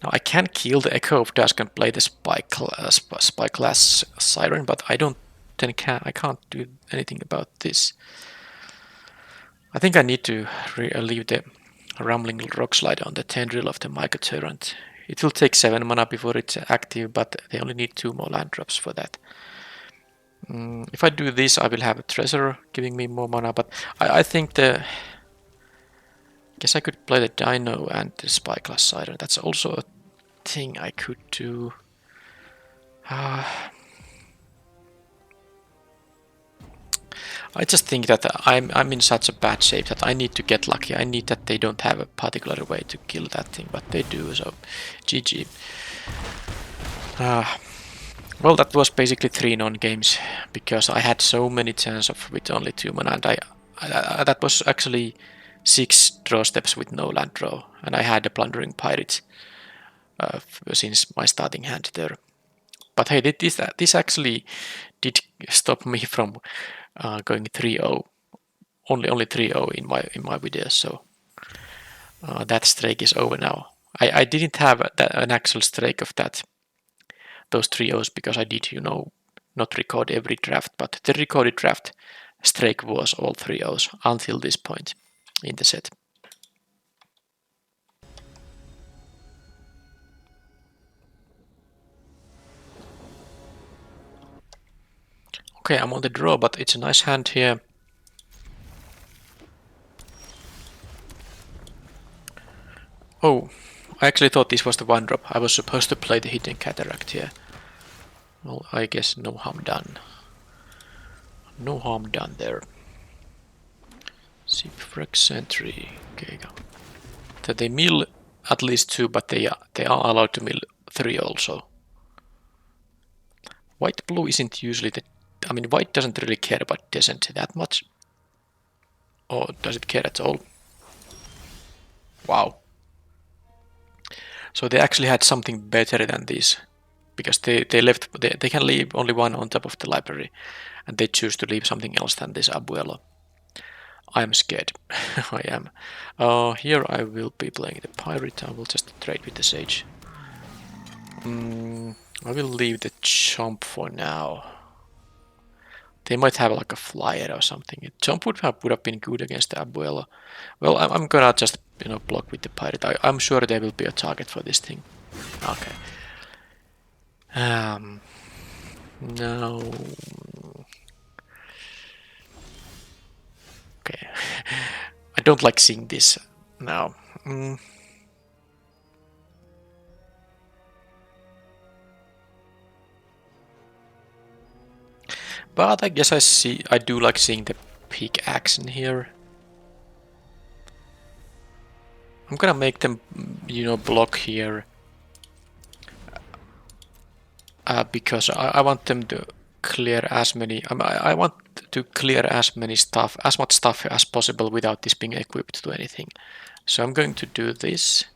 Now I can kill the Echo of Dusk and play the spy class Siren, but I can't do anything about this. I think I need to leave the Rumbling Rockslide on the tendril of the Micro Torrent. It will take 7 mana before it's active, but they only need 2 more land drops for that. If I do this, I will have a treasure giving me more mana, but I think guess I could play the Dino and the Spy Class Siren. That's also a thing I could do. I just think that I'm in such a bad shape that I need to get lucky. I need that they don't have a particular way to kill that thing, but they do, so GG. Well, that was basically 3 non-games, because I had so many chances with only 2 mana, and that was actually 6 draw steps with no land draw, and I had a Plundering Pirate since my starting hand there. But hey, this actually did stop me from going 3-0, only 3-0 in my videos, so that streak is over now. I didn't have an actual streak of those 3-0s because I did, not record every draft, but the recorded draft streak was all 3-0s until this point in the set. Okay, I'm on the draw, but it's a nice hand here. Oh, I actually thought this was the 1-drop. I was supposed to play the Hidden Cataract here. Well, I guess no harm done. No harm done there. Shipwreck Sentry. Okay, go. They mill at least 2, but they are allowed to mill 3 also. White-blue isn't usually I mean, white doesn't really care about Descent that much. Or does it care at all? Wow. So they actually had something better than this. Because they can leave only 1 on top of the library. And they choose to leave something else than this Abuelo. I'm scared. I am. Here I will be playing the Pirate. I will just trade with the Sage. I will leave the Chomp for now. They might have like a Flyer or something. Chomp would have been good against the Abuelo. Well, I'm gonna just block with the Pirate. I'm sure there will be a target for this thing. Okay. No. Okay. I don't like seeing this now. But I guess I do like seeing the pickaxe in here. I'm gonna make them, block here. Because I want them to clear as many. I want to clear as much stuff as possible without this being equipped to anything. So I'm going to do this.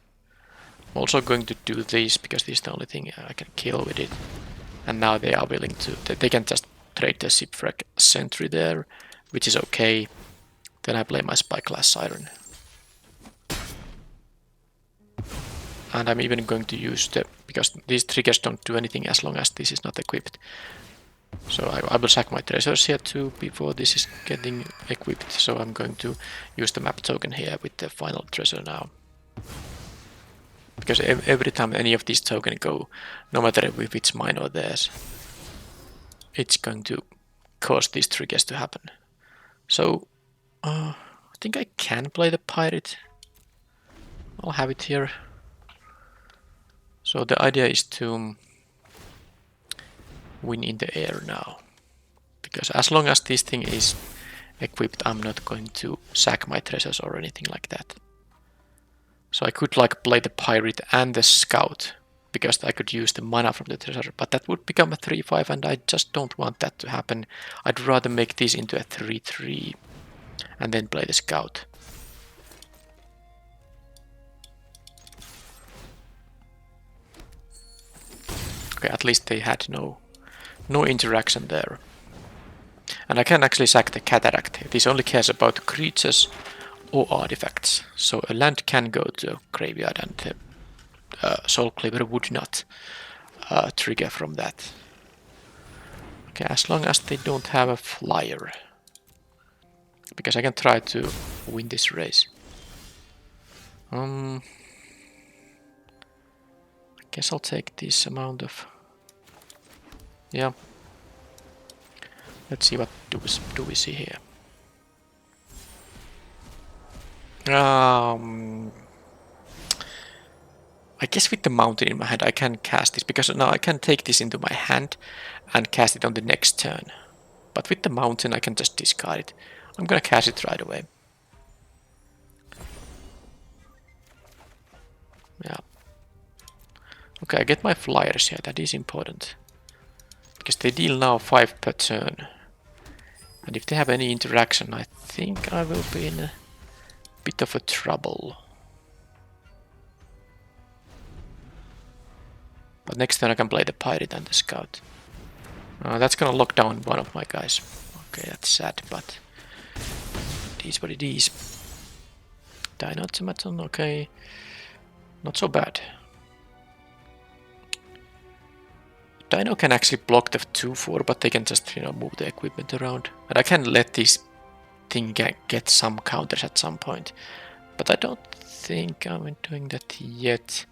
I'm also going to do this because this is the only thing I can kill with it. And now they are willing to. They can just trade the Shipwreck Sentry there, which is okay. Then I play my Spy Class Siren. And I'm even going to use the because these triggers don't do anything as long as this is not equipped. So I will sack my treasures here too before this is getting equipped. So I'm going to use the map token here with the final treasure now. Because every time any of these tokens go, no matter if it's mine or theirs, it's going to cause these triggers to happen. So I think I can play the pirate. I'll have it here. So the idea is to win in the air now. Because as long as this thing is equipped, I'm not going to sack my treasures or anything like that. So I could like play the pirate and the scout, because I could use the mana from the treasure, but that would become a 3-5 and I just don't want that to happen. I'd rather make this into a 3-3 and then play the scout. Okay, at least they had no interaction there. And I can actually sack the cataract. This only cares about creatures or artifacts. So a land can go to a graveyard and the Soul Cleaver would not trigger from that. Okay, as long as they don't have a flyer. Because I can try to win this race. I guess I'll take this amount of... Yeah. Let's see what do we see here. I guess with the mountain in my hand I can cast this, because now I can take this into my hand and cast it on the next turn. But with the mountain I can just discard it. I'm gonna cast it right away. Yeah. Okay, I get my flyers here, that is important. Because they deal now 5 per turn. And if they have any interaction, I think I will be in a bit of a trouble. But next turn I can play the pirate and the scout. That's gonna lock down one of my guys. Okay, that's sad, but it is what it is. Dino automaton, okay. Not so bad. Dino can actually block the 2-4, but they can just, move the equipment around. And I can let this thing get some counters at some point. But I don't think I'm doing that yet.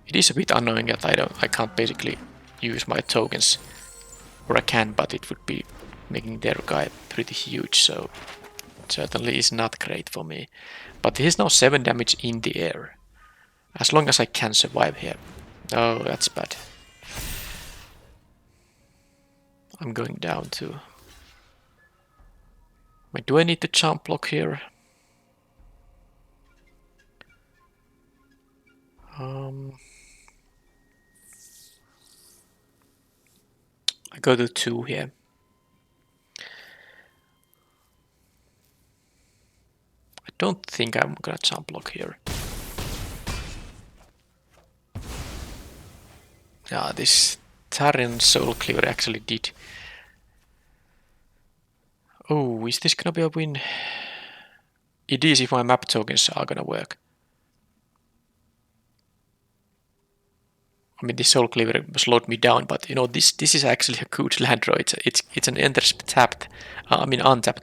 It is a bit annoying that I can't basically use my tokens. Or I can, but it would be making their guy pretty huge, so it certainly is not great for me. But he's now 7 damage in the air. As long as I can survive here. Oh, that's bad. I'm going down to... Wait, do I need to jump block here? I go to 2 here. I don't think I'm gonna jump block here. Yeah, this Tarian Soul Cleaver actually did. Oh, is this gonna be a win? It is if my map tokens are gonna work. I mean, this Soul Cleaver slowed me down, but this is actually a good land draw. It's an untapped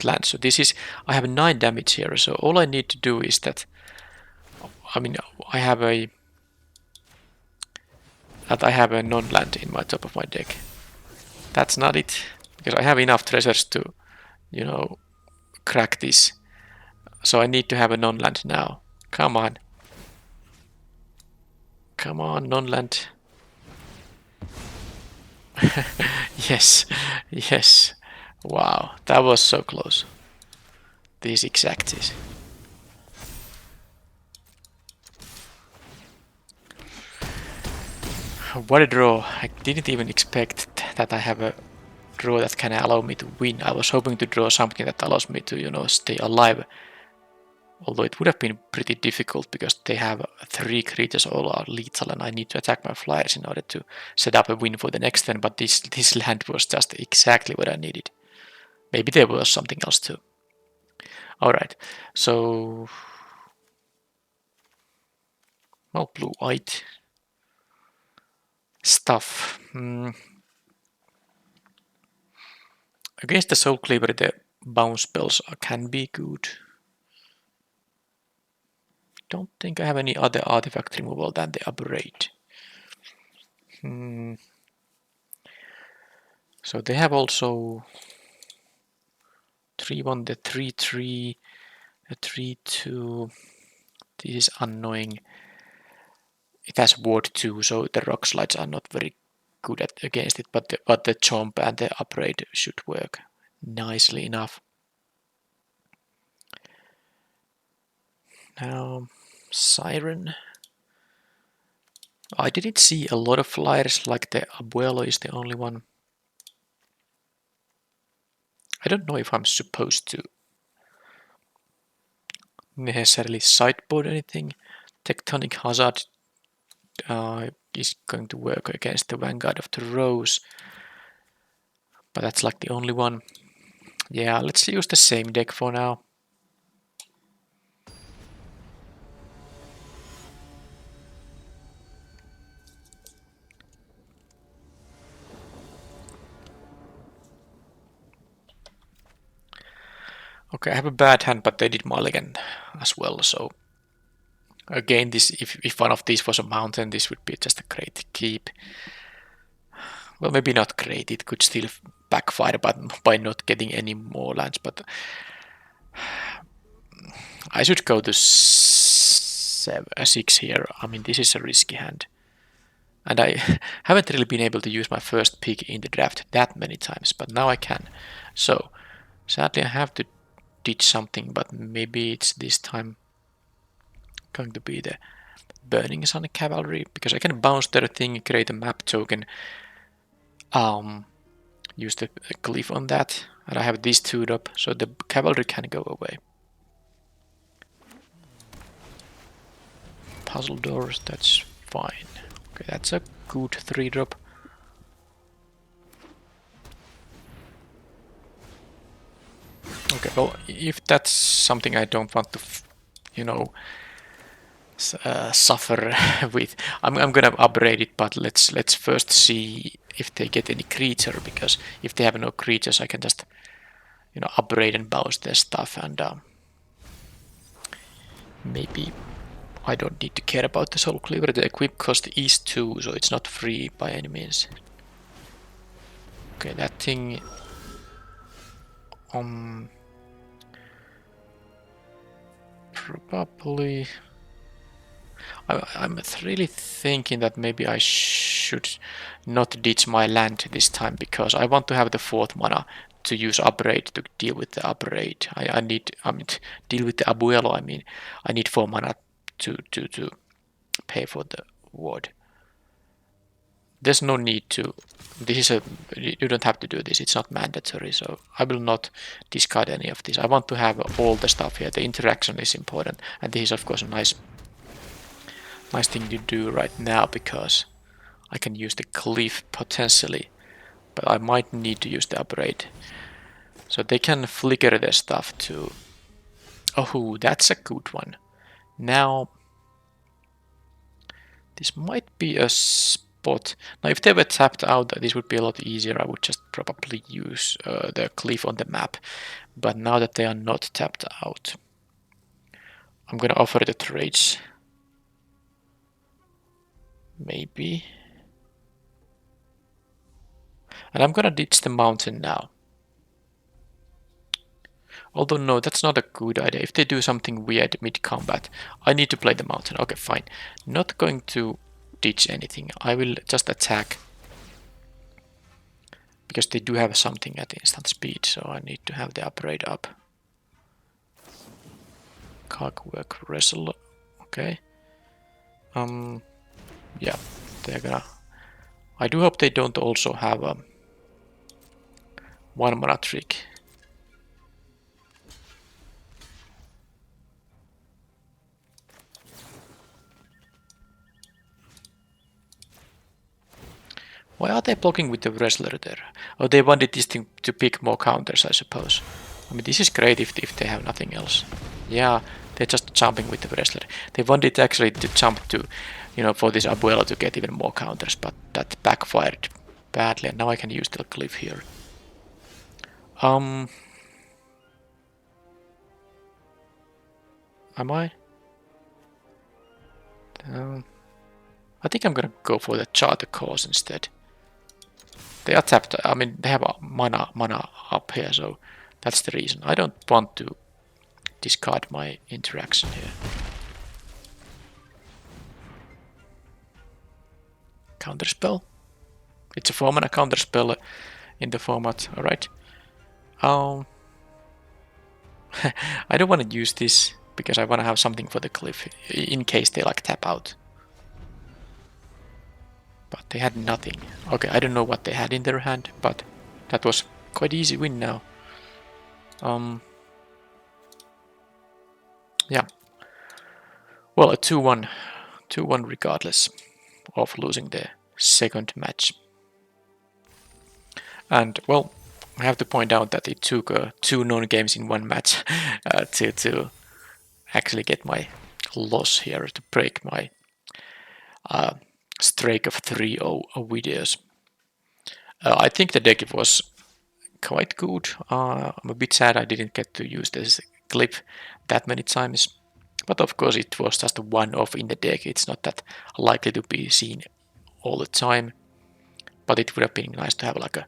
land. So this is, I have 9 damage here. So all I need to do is that, I have a non-land in my top of my deck. That's not it, because I have enough treasures to, crack this. So I need to have a non-land now. Come on. Come on, non-land. Yes, yes. Wow, that was so close. These exacties. What a draw. I didn't even expect that I have a draw that can allow me to win. I was hoping to draw something that allows me to, stay alive. Although it would have been pretty difficult because they have 3 creatures all are lethal and I need to attack my flyers in order to set up a win for the next turn, but this land was just exactly what I needed. Maybe there was something else too. Alright, so... well, blue-white stuff. Against the Soul Cleaver, the bounce spells can be good. Don't think I have any other artifact removal than the Upgrade. So they have also 3-1, the 3-3, the 3-2. This is annoying. It has Ward 2, so the rock slides are not very good against it, but the Chomp and the Upgrade should work nicely enough. Now, Siren. I didn't see a lot of flyers, like the Abuelo is the only one. I don't know if I'm supposed to necessarily sideboard anything. Tectonic Hazard is going to work against the Vanguard of the Rose, but that's like the only one. Yeah, let's use the same deck for now. Okay, I have a bad hand, but they did mulligan as well, so again, this if one of these was a mountain, this would be just a great keep. Well, maybe not great, it could still backfire but by not getting any more lands, but I should go to 6 here. I mean, this is a risky hand. And I haven't really been able to use my first pick in the draft that many times, but now I can. So, sadly I have to ditch something, but maybe it's this time going to be the Burning Sun Cavalry, because I can bounce their thing, create a map token, use the glyph on that, and I have these 2'd up, so the cavalry can go away. Puzzle doors, that's fine. Okay, that's a good 3-drop. Okay, well, if that's something I don't want to, you know, suffer with, I'm gonna upgrade it, but let's first see if they get any creature, because if they have no creatures, I can just, you know, upgrade and bounce their stuff, and maybe I don't need to care about the Soul Cleaver. The equip cost is 2, so it's not free by any means. Okay, that thing... probably... I'm really thinking that maybe I should not ditch my land this time, because I want to have the 4th mana to use upgrade to deal with the upgrade. I mean, deal with the Abuelo, I mean. I need 4 mana to pay for the ward. There's no need to. You don't have to do this. It's not mandatory, so I will not discard any of this. I want to have all the stuff here. The interaction is important, and this is of course a nice thing to do right now, because I can use the glyph potentially, but I might need to use the upgrade. So they can flicker their stuff too. Oh, that's a good one. Now, this might be a spot. Now, if they were tapped out, this would be a lot easier. I would just probably use the glyph on the map. But now that they are not tapped out, I'm gonna offer the trades. Maybe. And I'm gonna ditch the mountain now. Although no, that's not a good idea. If they do something weird mid-combat, I need to play the mountain. Okay, fine. Not going to ditch anything. I will just attack, because they do have something at instant speed, so I need to have the upgrade up. Cogwork wrestle. Okay. Yeah, they're gonna... I do hope they don't also have a 1 mana trick. Why are they blocking with the wrestler there? Oh, they wanted this thing to pick more counters, I suppose. I mean, this is great if they have nothing else. Yeah, they're just jumping with the wrestler. They wanted actually to jump to, you know, for this Abuela to get even more counters, but that backfired badly, and now I can use the cliff here. Am I? I think I'm gonna go for the charter course instead. They are tapped. I mean, they have a mana up here, so that's the reason. I don't want to discard my interaction here. Counterspell. It's a 4-mana counterspell in the format. All right. I don't want to use this because I want to have something for the cliff in case they like tap out. But they had nothing. Okay, I don't know what they had in their hand, but that was quite easy win now. Yeah. Well, a 2-1 regardless of losing the second match. And well, I have to point out that it took 2 non-games in 1 match to actually get my loss here, to break my streak of 3-0 videos. I think the deck was quite good. I'm a bit sad I didn't get to use this clip that many times. But of course it was just a one-off in the deck. It's not that likely to be seen all the time. But it would have been nice to have like a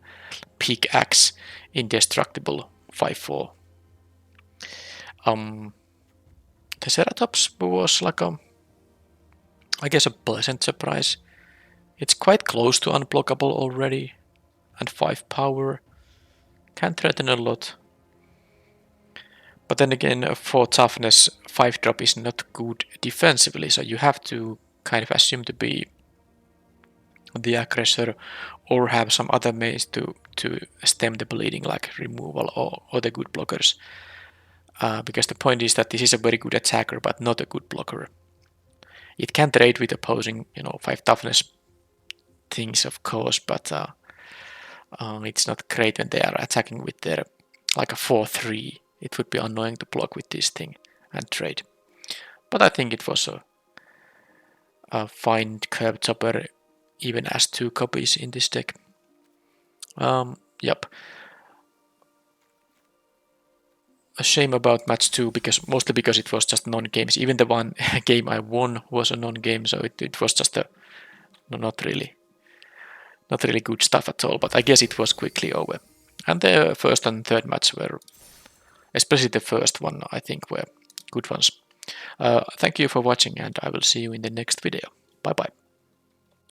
pickaxe indestructible 5-4. The Ceratops was like I guess a pleasant surprise. It's quite close to unblockable already. And 5 power. Can threaten a lot. But then again, for toughness, 5-drop is not good defensively, so you have to kind of assume to be the aggressor or have some other means to stem the bleeding, like removal or the good blockers. Because the point is that this is a very good attacker, but not a good blocker. It can trade with opposing, 5 toughness things, of course, but it's not great when they are attacking with their like a 4-3. It would be annoying to block with this thing and trade. But I think it was a fine curve chopper, even as 2 copies in this deck. Yep. A shame about match 2, mostly because it was just non-games. Even the one game I won was a non-game, so it was just not really good stuff at all. But I guess it was quickly over. And the first and third match were, especially the first one, I think were good ones. Thank you for watching, and I will see you in the next video. Bye bye.